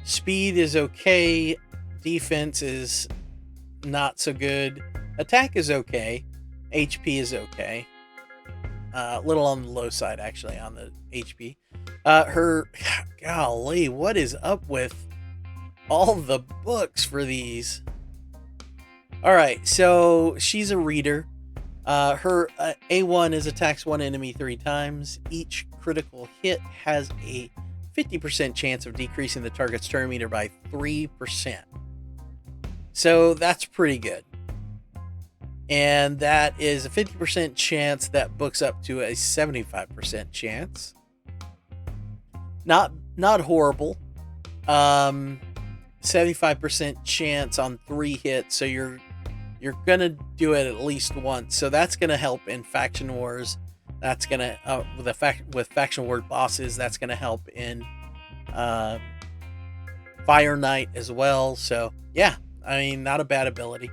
Speed is okay. Defense is not so good. Attack is okay. HP is okay. A little on the low side, actually, on the HP. Golly, what is up with all the books for these? All right, so she's a reader. Her A1 is attacks one enemy 3 times. Each critical hit has a 50% chance of decreasing the target's turn meter by 3%. So that's pretty good. And that is a 50% chance that books up to a 75% chance. Not horrible. 75% chance on 3 hits, so you're gonna do it at least once. So that's gonna help in faction wars. That's gonna with faction war bosses. That's gonna help in Fire Knight as well. So yeah, I mean, not a bad ability.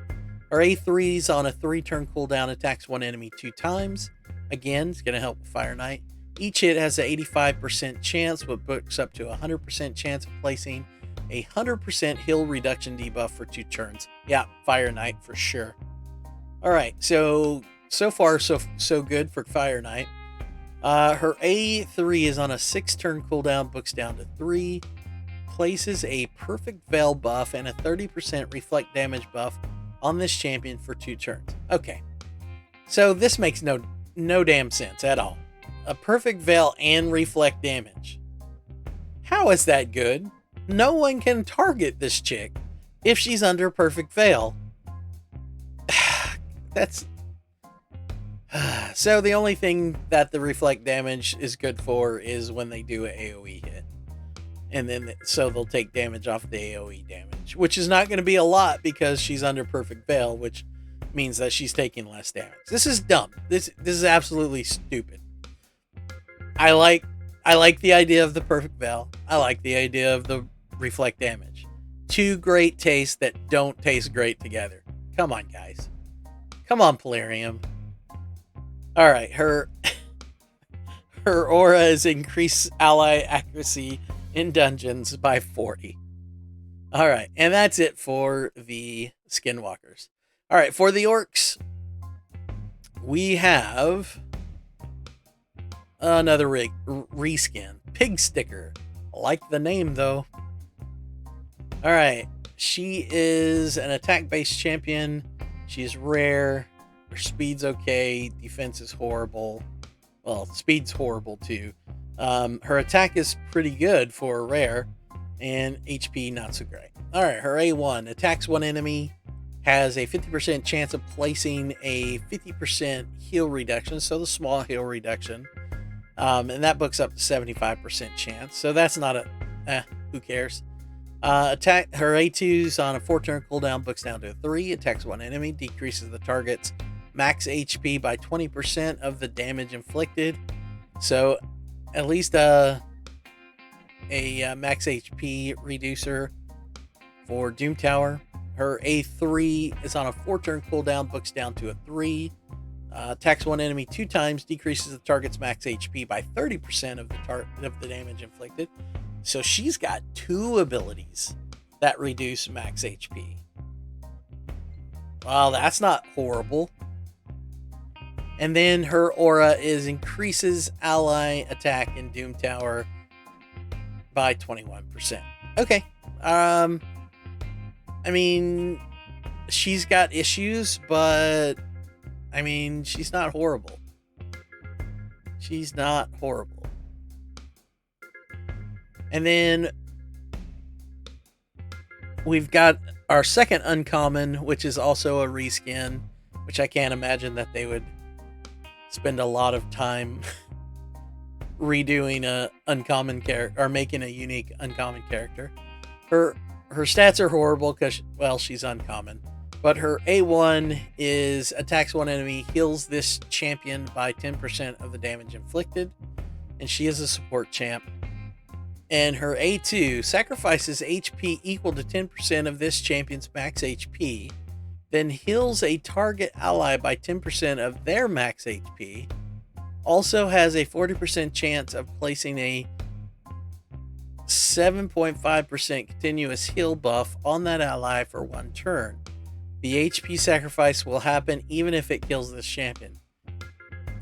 Our A3's on a 3-turn cooldown, attacks one enemy 2 times. Again, it's going to help with Fire Knight. Each hit has an 85% chance, but books up to a 100% chance of placing a 100% heal reduction debuff for 2 turns. Yeah, Fire Knight for sure. All right, so far so good for Fire Knight. Her A3 is on a 6-turn cooldown, books down to 3, places a perfect veil buff and a 30% reflect damage buff on this champion for 2 turns. Okay, so this makes no damn sense at all. A perfect veil and reflect damage. How is that good? No one can target this chick if she's under perfect veil. That's so the only thing that the reflect damage is good for is when they do an AoE hit. And then, so they'll take damage off the AoE damage, which is not going to be a lot because she's under perfect veil, which means that she's taking less damage. This is dumb. This is absolutely stupid. I like the idea of the perfect veil. I like the idea of the reflect damage. 2 great tastes that don't taste great together. Come on, guys. Come on, Polarium. All right, her aura is increased ally accuracy in dungeons by 40. All right, and that's it for the skinwalkers. All right, for the orcs, we have another reskin, Pig Sticker. I like the name though. All right, she is an attack-based champion. She's rare. Her speed's okay. Defense is horrible. Well, speed's horrible too. Her attack is pretty good for a rare, and HP not so great. All right, her A1 attacks one enemy, has a 50% chance of placing a 50% heal reduction, so the small heal reduction, and that books up to 75% chance. So that's not who cares? Attack her A2's on a 4-turn cooldown, books down to 3, attacks one enemy, decreases the target's max HP by 20% of the damage inflicted. So at least a max HP reducer for Doom Tower. Her A3 is on a 4-turn cooldown, books down to a 3. Attacks one enemy 2 times, decreases the target's max HP by 30% of the damage inflicted. So she's got 2 abilities that reduce max HP. Well, that's not horrible. And then her aura is increases ally attack in Doom Tower by 21%. Okay. I mean, she's got issues, but I mean, she's not horrible. She's not horrible. And then we've got our second uncommon, which is also a reskin, which I can't imagine that they would spend a lot of time redoing a uncommon character or making a unique uncommon character. Her stats are horrible because, well, she's uncommon. But her A1 is attacks one enemy, heals this champion by 10% of the damage inflicted, and she is a support champ. And her A2 sacrifices HP equal to 10% of this champion's max HP, then heals a target ally by 10% of their max HP. Also has a 40% chance of placing a 7.5% continuous heal buff on that ally for 1 turn. The HP sacrifice will happen even if it kills this champion.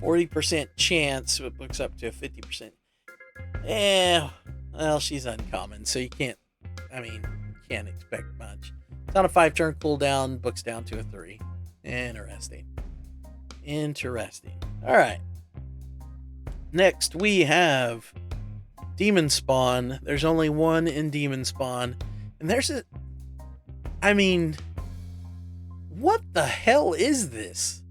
40% chance, so it books up to a 50%. Well, she's uncommon, so you can't expect much. It's on a 5-turn cooldown, books down to a 3. Interesting. All right. Next, we have Demon Spawn. There's only one in Demon Spawn. And what the hell is this?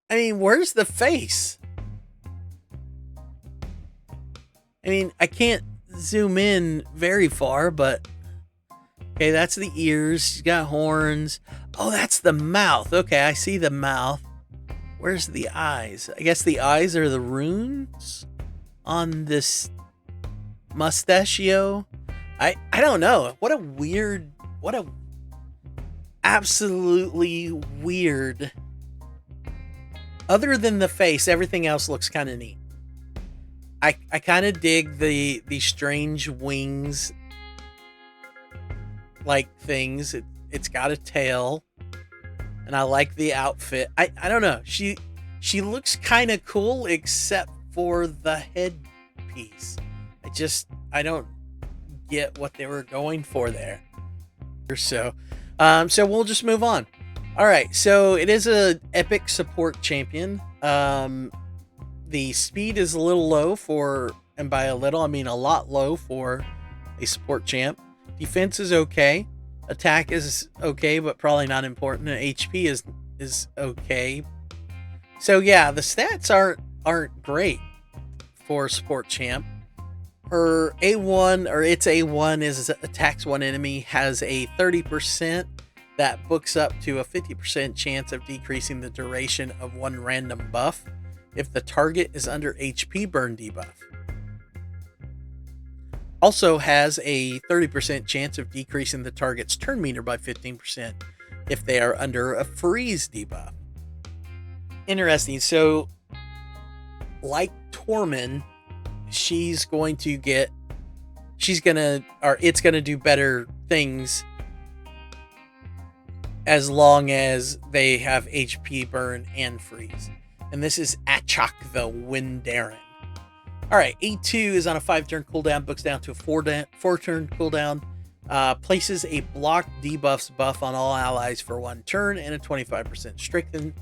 Where's the face? I can't zoom in very far, but okay, that's the ears. She's got horns. Oh, that's the mouth. Okay, I see the mouth. Where's the eyes? I guess the eyes are the runes on this mustachio. I don't know. What a absolutely weird. Other than the face, everything else looks kind of neat. I kind of dig the strange wings like things. It's got a tail, and I like the outfit. I don't know. She looks kind of cool except for the headpiece. I don't get what they were going for there. So we'll just move on. All right, so it is a epic support champion. The speed is a little low and by a little, I mean a lot low for a support champ. Defense is okay. Attack is okay, but probably not important. And HP is okay. So yeah, the stats aren't great for support champ. Her A1 or its A1 is attacks one enemy, has a 30% that books up to a 50% chance of decreasing the duration of one random buff if the target is under HP burn debuff. Also has a 30% chance of decreasing the target's turn meter by 15% if they are under a freeze debuff. Interesting. So, like Tormund, it's going to do better things as long as they have HP burn and freeze. And this is Achak the Windaren. Alright, A2 is on a 5-turn cooldown, books down to a 4-turn cooldown, places a block debuffs buff on all allies for 1 turn, and a 25% strengthen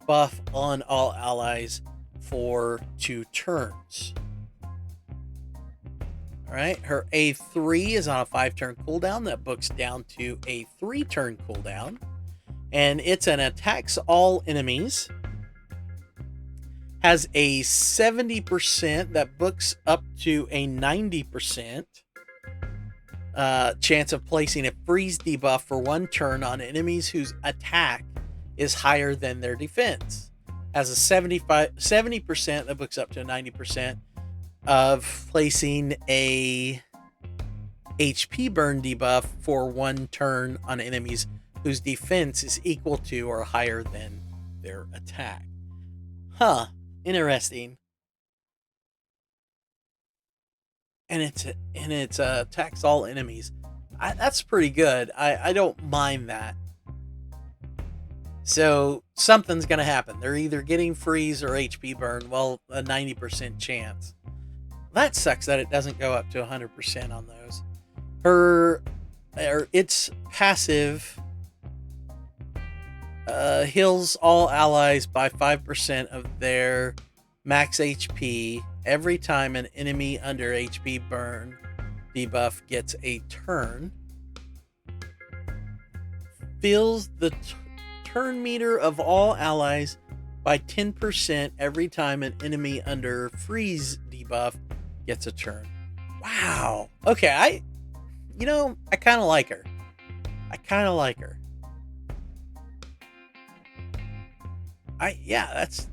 buff on all allies for 2 turns. Alright, her A3 is on a 5-turn cooldown that books down to a 3-turn cooldown, and it's an attacks all enemies. Has a 70% that books up to a 90% chance of placing a freeze debuff for 1 turn on enemies whose attack is higher than their defense. Has a 70% that books up to a 90% of placing a HP burn debuff for 1 turn on enemies whose defense is equal to or higher than their attack. Huh. Interesting. And it's attacks all enemies. That's pretty good. I don't mind that. So something's gonna happen. They're either getting freeze or HP burn. Well, a 90% chance. That sucks that it doesn't go up to 100% on those. Its passive heals all allies by 5% of their max HP every time an enemy under HP burn debuff gets a turn. Fills the turn meter of all allies by 10% every time an enemy under freeze debuff gets a turn. Wow. Okay, I kind of like her.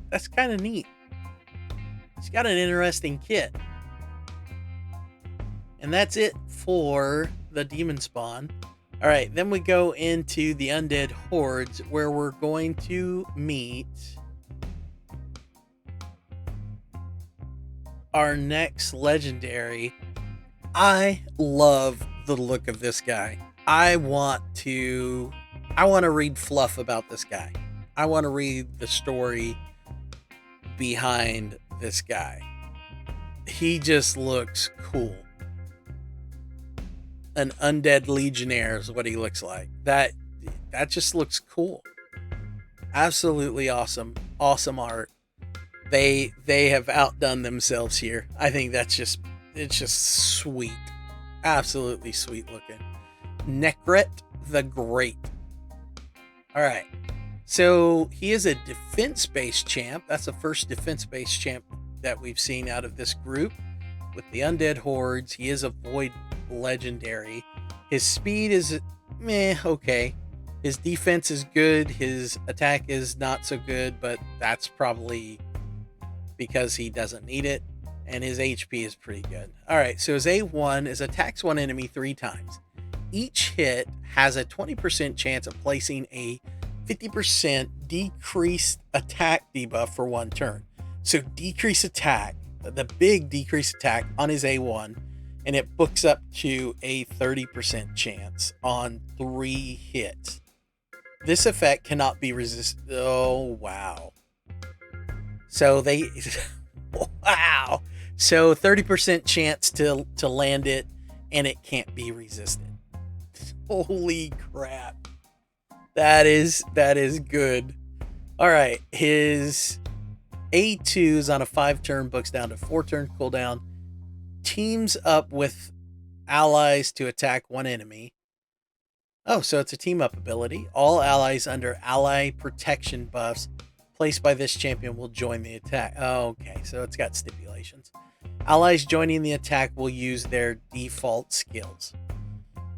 That's kind of neat. She's got an interesting kit. And that's it for the Demon Spawn. All right, then we go into the Undead Hordes, where we're going to meet our next legendary. I love the look of this guy. I want to read fluff about this guy. I want to read the story behind this guy. He just looks cool. An undead legionnaire is what he looks like. That just looks cool. Absolutely awesome. Awesome art. They have outdone themselves here. I think it's just sweet. Absolutely sweet looking. Nekret the Great. All right. So he is a defense-based champ. That's the first defense-based champ that we've seen out of this group. With the undead hordes, he is a void legendary. His speed is meh, okay. His defense is good. His attack is not so good, but that's probably because he doesn't need it. And his HP is pretty good. All right, so his A1 is attacks one enemy 3 times. Each hit has a 20% chance of placing a 50% decreased attack debuff for 1 turn. So decrease attack, the big decrease attack on his A1, and it books up to a 30% chance on 3 hits. This effect cannot be resisted. Oh, wow. So they... wow. So 30% chance to land it, and it can't be resisted. Holy crap. That is good. All right. His A2 is on a 5-turn, books down to 4-turn cooldown. Teams up with allies to attack one enemy. Oh, so it's a team up ability. All allies under ally protection buffs placed by this champion will join the attack. Oh, okay, so it's got stipulations. Allies joining the attack will use their default skills.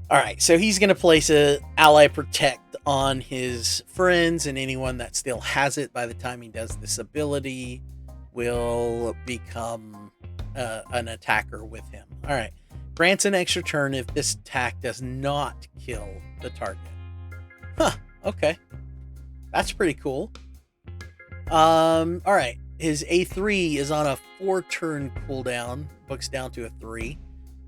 All right, so he's going to place a ally protect on his friends, and anyone that still has it by the time he does this ability will become an attacker with him. All right, grants an extra turn if this attack does not kill the target. Huh, okay. That's pretty cool. All right, his A3 is on a 4-turn cooldown, books down to a 3.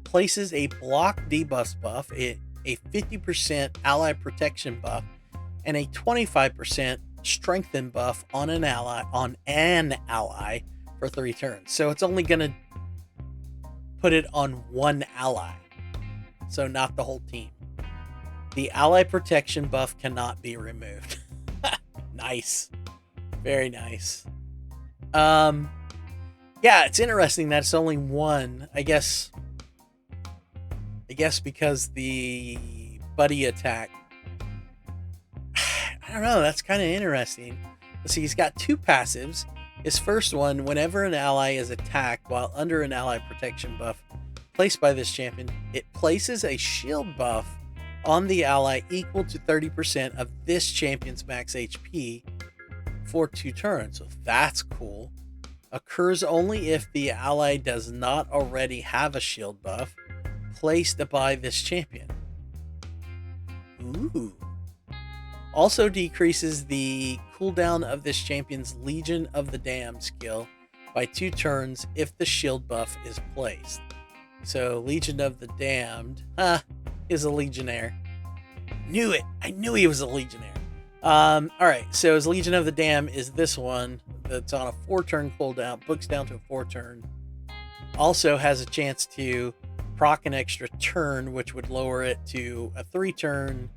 Places a block debuff buff, a 50% ally protection buff, and a 25% strengthen buff on an ally for 3 turns. So it's only going to put it on one ally, so not the whole team. The ally protection buff cannot be removed. Nice. Very nice. Yeah, it's interesting that it's only one. I guess because the buddy attack. I don't know. That's kind of interesting. Let's see. He's got 2 passives. His first one, whenever an ally is attacked while under an ally protection buff placed by this champion, it places a shield buff on the ally equal to 30% of this champion's max HP for 2 turns. So that's cool. Occurs only if the ally does not already have a shield buff placed by this champion. Ooh. Also decreases the cooldown of this champion's Legion of the Damned skill by 2 turns if the shield buff is placed. So Legion of the Damned is a legionnaire. Knew it. I knew he was a legionnaire. All right, so his Legion of the Damned is this one that's on a 4-turn cooldown, books down to a 4-turn. Also has a chance to proc an extra turn, which would lower it to a 3-turn,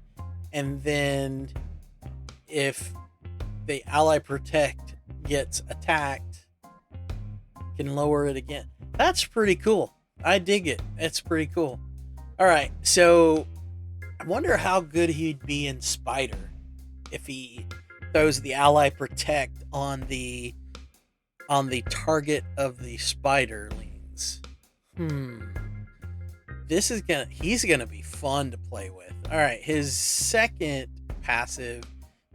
and then if the ally protect gets attacked, can lower it again. That's pretty cool. I dig it. It's pretty cool. All right, so I wonder how good he'd be in Spider if he throws the ally protect on the target of the spiderlings. He's gonna be fun to play with. All right, his second passive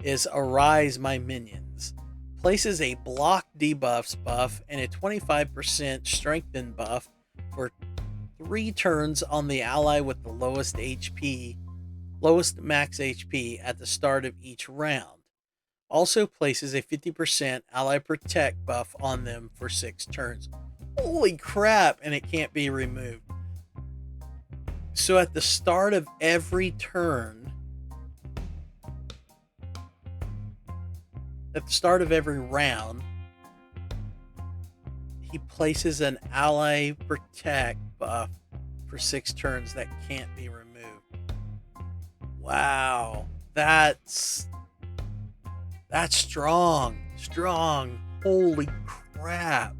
is Arise My Minions. Places a block debuffs buff and a 25% strengthen buff for 3 turns on the ally with the lowest max HP at the start of each round. Also places a 50% ally protect buff on them for 6 turns. Holy crap, and it can't be removed. So at the start of every turn, at the start of every round, he places an ally protect buff for 6 turns that can't be removed. Wow, that's strong. Holy crap.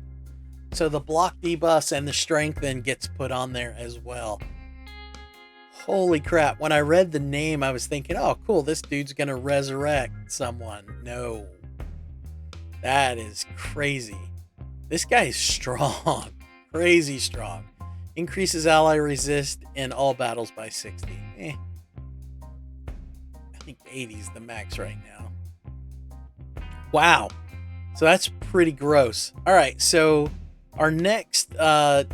So the block debuffs and the strength then gets put on there as well. Holy crap. When I read the name, I was thinking, oh, cool, this dude's going to resurrect someone. No. That is crazy. This guy is strong. Crazy strong. Increases ally resist in all battles by 60. I think 80 is the max right now. Wow. So that's pretty gross. All right, so our next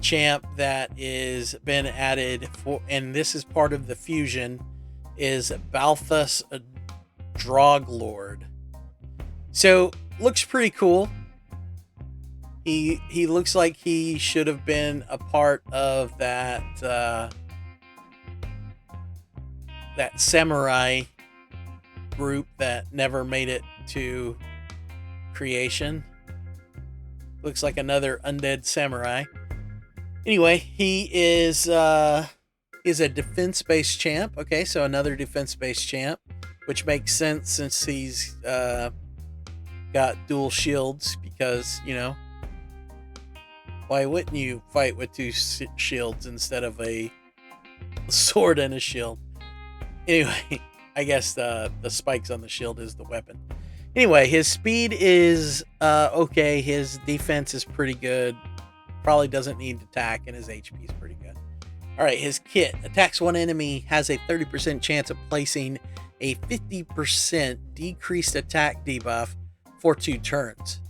champ that is been added for, and this is part of the fusion, is Balthus Droglord. So looks pretty cool. He looks like he should have been a part of that that samurai group that never made it to creation. Looks like another undead samurai. Anyway, he is a defense-based champ. Okay, so another defense-based champ, which makes sense since he's got dual shields, because, you know, why wouldn't you fight with 2 shields instead of a sword and a shield? Anyway, I guess the spikes on the shield is the weapon. Anyway, his speed is okay. His defense is pretty good. Probably doesn't need attack, and his HP is pretty good. All right, his kit. Attacks one enemy, has a 30% chance of placing a 50% decreased attack debuff for 2 turns.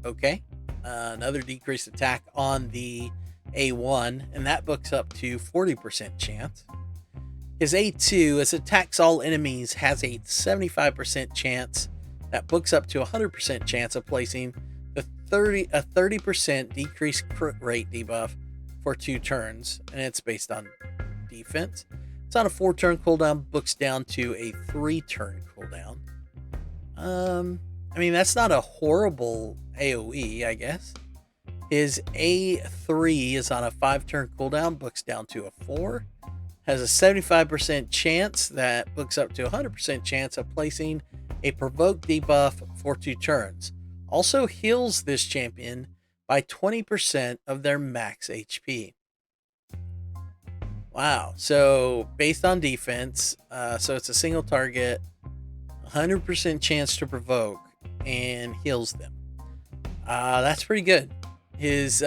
Okay. Another decreased attack on the A1, and that books up to 40% chance. His A2, as attacks all enemies, has a 75% chance. That books up to 100% chance of placing a 30% decreased crit rate debuff for 2 turns, and it's based on defense. It's on a 4-turn cooldown, books down to a 3-turn cooldown. I mean, that's not a horrible AoE, I guess. His A3 is on a 5-turn cooldown, books down to a 4. Has a 75% chance, that books up to 100% chance of placing a provoke debuff for 2 turns. Also heals this champion by 20% of their max HP. Wow. So based on defense, so it's a single target, 100% chance to provoke, and heals them. That's pretty good. His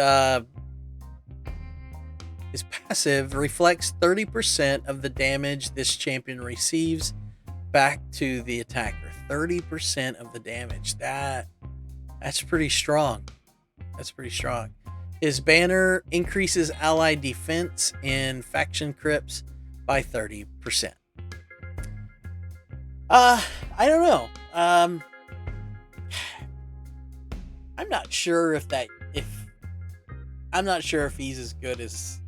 passive reflects 30% of the damage this champion receives back to the attacker. 30% of the damage. That's pretty strong. That's pretty strong. His banner increases ally defense in faction crypts by 30%. I don't know. I'm not sure if he's as good as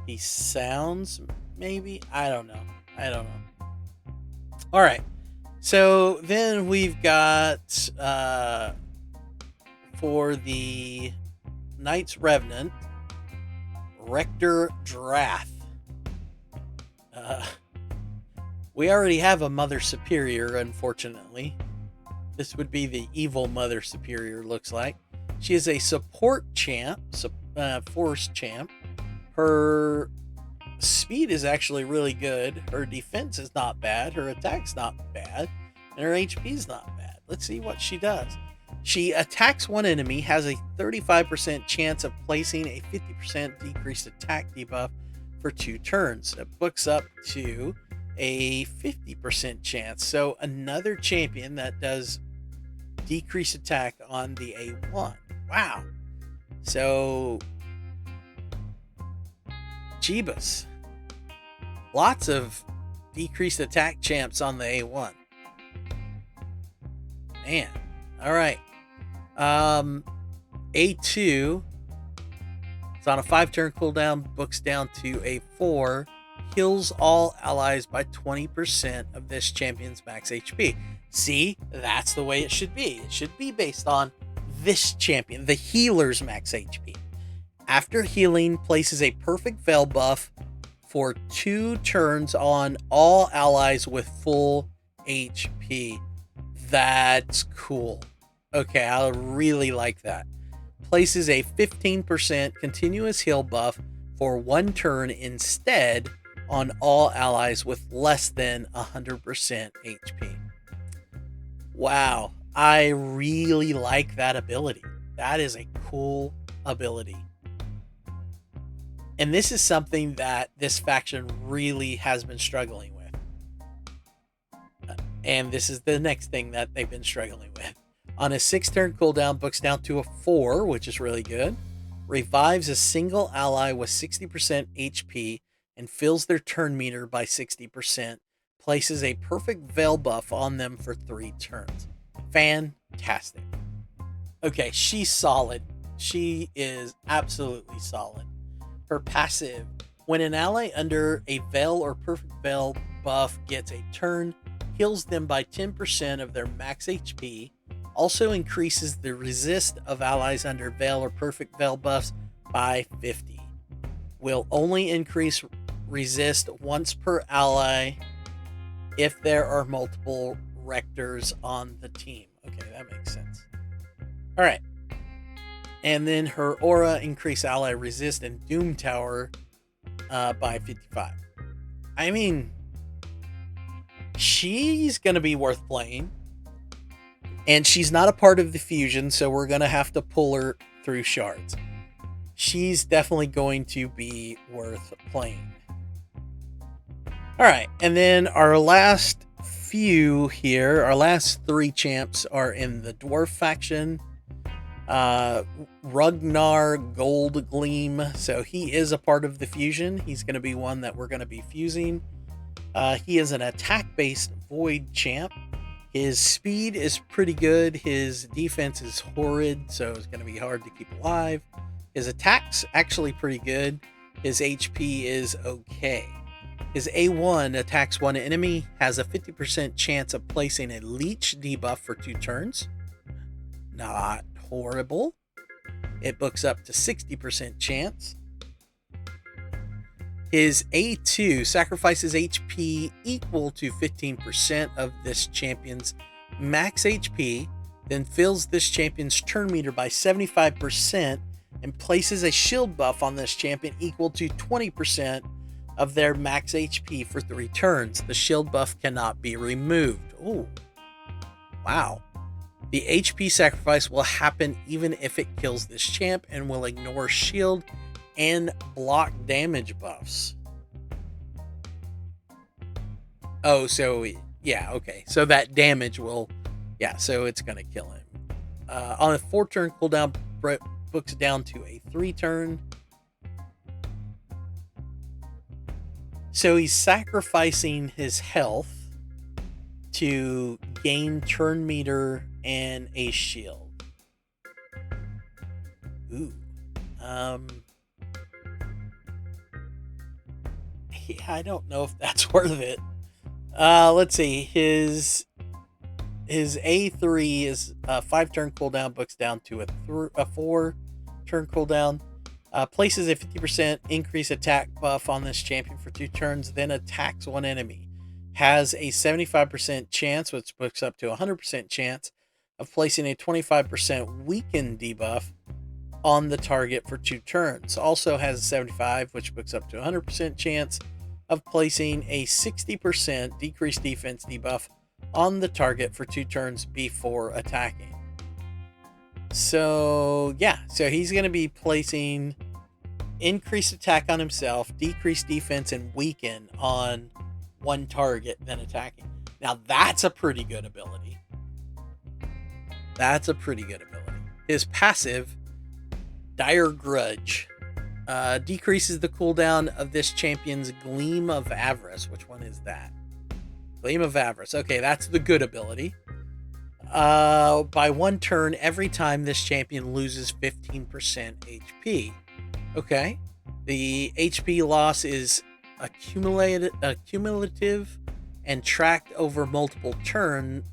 he sounds. Maybe, I don't know. All right. So then we've got for the Knights Revenant, Rector Drath. We already have a Mother Superior, unfortunately. This would be the evil Mother Superior, looks like. She is a support champ, force champ. Her speed is actually really good. Her defense is not bad. Her attack's not bad. And her HP is not bad. Let's see what she does. She attacks one enemy, has a 35% chance of placing a 50% decreased attack debuff for 2 turns. It books up to a 50% chance. So another champion that does decreased attack on the A1. Wow. So Jeebus. Lots of decreased attack champs on the A1. Man. All right. A2. It's on a 5-turn cooldown, books down to a 4, heals all allies by 20% of this champion's max HP. See, that's the way it should be. It should be based on this champion, the healer's max HP. After healing, places a perfect veil buff for 2 turns on all allies with full HP. That's cool. Okay, I really like that. Places a 15% continuous heal buff for 1 turn instead on all allies with less than 100% HP. Wow, I really like that ability. That is a cool ability. And this is something that this faction really has been struggling with. And this is the next thing that they've been struggling with. On a 6-turn cooldown, books down to a 4, which is really good. Revives a single ally with 60% HP and fills their turn meter by 60%. Places a perfect veil buff on them for 3 turns. Fantastic. Okay, she's solid. She is absolutely solid. Her passive. When an ally under a veil or perfect veil buff gets a turn, heals them by 10% of their max HP. Also increases the resist of allies under veil or perfect veil buffs by 50. Will only increase resist once per ally if there are multiple rectors on the team. Okay, that makes sense. All right. And then her aura increase ally resist and doom tower by 55. I mean, she's going to be worth playing. And she's not a part of the fusion, so we're going to have to pull her through shards. She's definitely going to be worth playing. All right, and then our last few here, our last 3 champs are in the dwarf faction. Ragnar Gold Gleam, so he is a part of the fusion. He's going to be one that we're going to be fusing. He is an attack-based void champ. His speed is pretty good. His defense is horrid, so it's going to be hard to keep alive. His attack's actually pretty good. His HP is okay. His A1 attacks one enemy, has a 50% chance of placing a leech debuff for 2 turns. Not horrible. It books up to 60% chance. His A2 sacrifices HP equal to 15% of this champion's max HP, then fills this champion's turn meter by 75% and places a shield buff on this champion equal to 20% of their max HP for 3 turns. The shield buff cannot be removed. Ooh. Wow. The HP sacrifice will happen even if it kills this champ and will ignore shield and block damage buffs. Oh, so yeah, okay. So that damage will, yeah, so it's going to kill him. On a 4-turn cooldown, books down to a 3-turn. So he's sacrificing his health to gain turn meter and a shield. Ooh. Yeah, I don't know if that's worth it. Let's see. His A3 is a 5-turn cooldown, books down to a 4-turn cooldown. Places a 50% increase attack buff on this champion for 2 turns, then attacks one enemy. Has a 75% chance, which books up to a 100% chance, of placing a 25% weaken debuff on the target for 2 turns. Also has a 75, which books up to a 100% chance of placing a 60% decreased defense debuff on the target for 2 turns before attacking. So yeah, so he's going to be placing increased attack on himself, decreased defense, and weaken on one target, then attacking. Now that's a pretty good ability. That's a pretty good ability. His passive, Dire Grudge, decreases the cooldown of this champion's Gleam of Avarice. Which one is that? Gleam of Avarice. Okay, that's the good ability. By 1 turn every time this champion loses 15% HP. Okay. The HP loss is accumulative and tracked over multiple turns,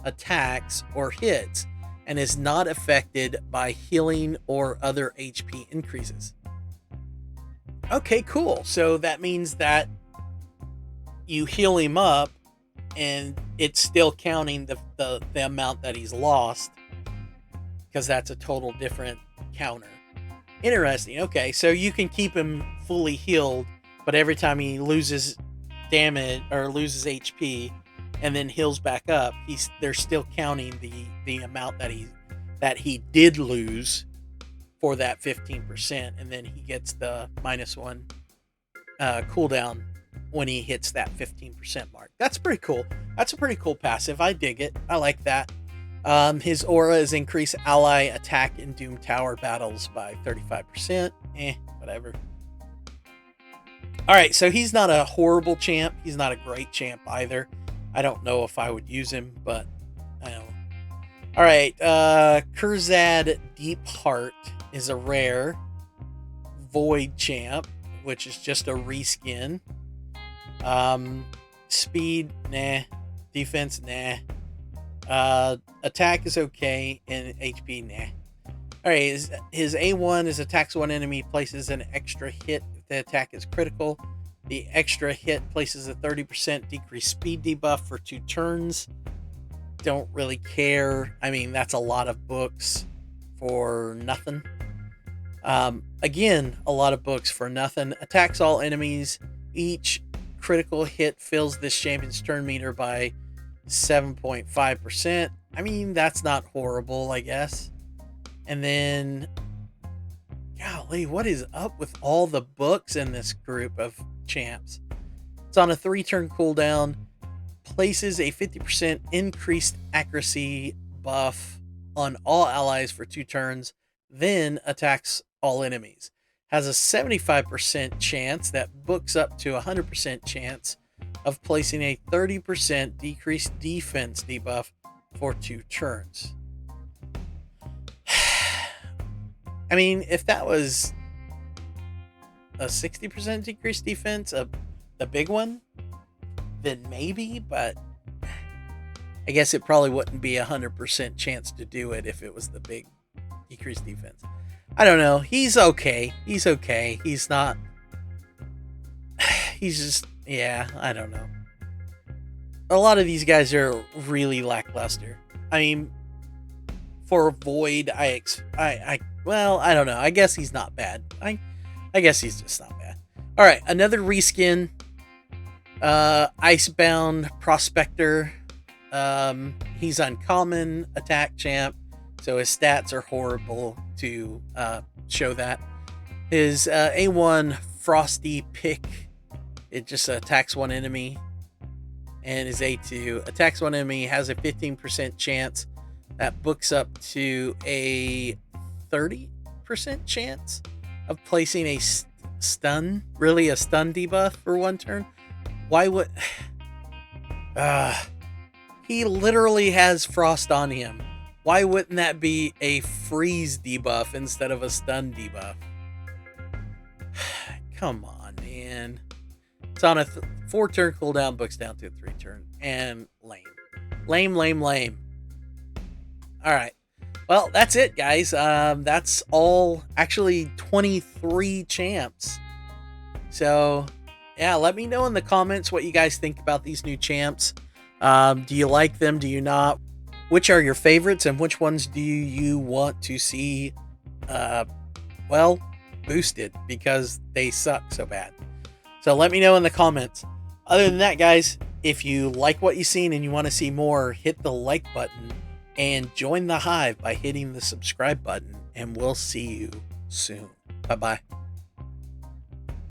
attacks, or hits, and is not affected by healing or other HP increases. Okay, cool. So that means that you heal him up and it's still counting the amount that he's lost, because that's a total different counter. Interesting. Okay, so you can keep him fully healed, but every time he loses damage or loses HP and then heals back up, they're still counting the amount that he did lose for that 15%, and then he gets the -1 cooldown when he hits that 15% mark. That's pretty cool. That's a pretty cool passive. I dig it. I like that. His aura is increase ally attack in Doom Tower battles by 35%. Whatever. Alright, so he's not a horrible champ. He's not a great champ either. I don't know if I would use him, but I don't know. Alright, Kurzad Deep Heart is a rare Void champ, which is just a reskin. Speed, nah. Defense, nah. Attack is okay, and HP, nah. Alright, his A1 is attacks one enemy, places an extra hit if the attack is critical. The extra hit places a 30% decreased speed debuff for 2 turns. Don't really care. I mean, that's a lot of books for nothing. Again, a lot of books for nothing. Attacks all enemies. Each critical hit fills this champion's turn meter by 7.5%. I mean, that's not horrible, I guess. And then, golly, what is up with all the books in this group of champs? It's on a 3-turn cooldown, places a 50% increased accuracy buff on all allies for 2 turns, then attacks all enemies. Has a 75% chance that books up to a 100% chance of placing a 30% decreased defense debuff for 2 turns. I mean, if that was a 60% decreased defense, the big one, then maybe, but I guess it probably wouldn't be a 100% chance to do it if it was the big decreased defense. I don't know. He's okay. He's okay. He's not... He's just... Yeah, I don't know. A lot of these guys are really lackluster. I mean, for Void, well, I don't know. I guess he's not bad. I guess he's just not bad. Alright, another reskin. Icebound Prospector. He's uncommon attack champ, so his stats are horrible to show that. His A1 Frosty Pick, it just attacks one enemy. And his A2 attacks one enemy, has a 15% chance. That books up to a 30% chance of placing a stun. Really, a stun debuff for 1 turn? Why would... he literally has frost on him. Why wouldn't that be a freeze debuff instead of a stun debuff? Come on, man. It's on a 4-turn cooldown, books down to a 3-turn. And lame. Lame. Alright. Well, that's it, guys. That's all, actually 23 champs. So, yeah, let me know in the comments what you guys think about these new champs. Do you like them? Do you not? Which are your favorites, and which ones do you want to see, well, boosted, because they suck so bad? So let me know in the comments. Other than that, guys, if you like what you've seen and you want to see more, hit the like button and join the Hive by hitting the subscribe button, and we'll see you soon. Bye-bye.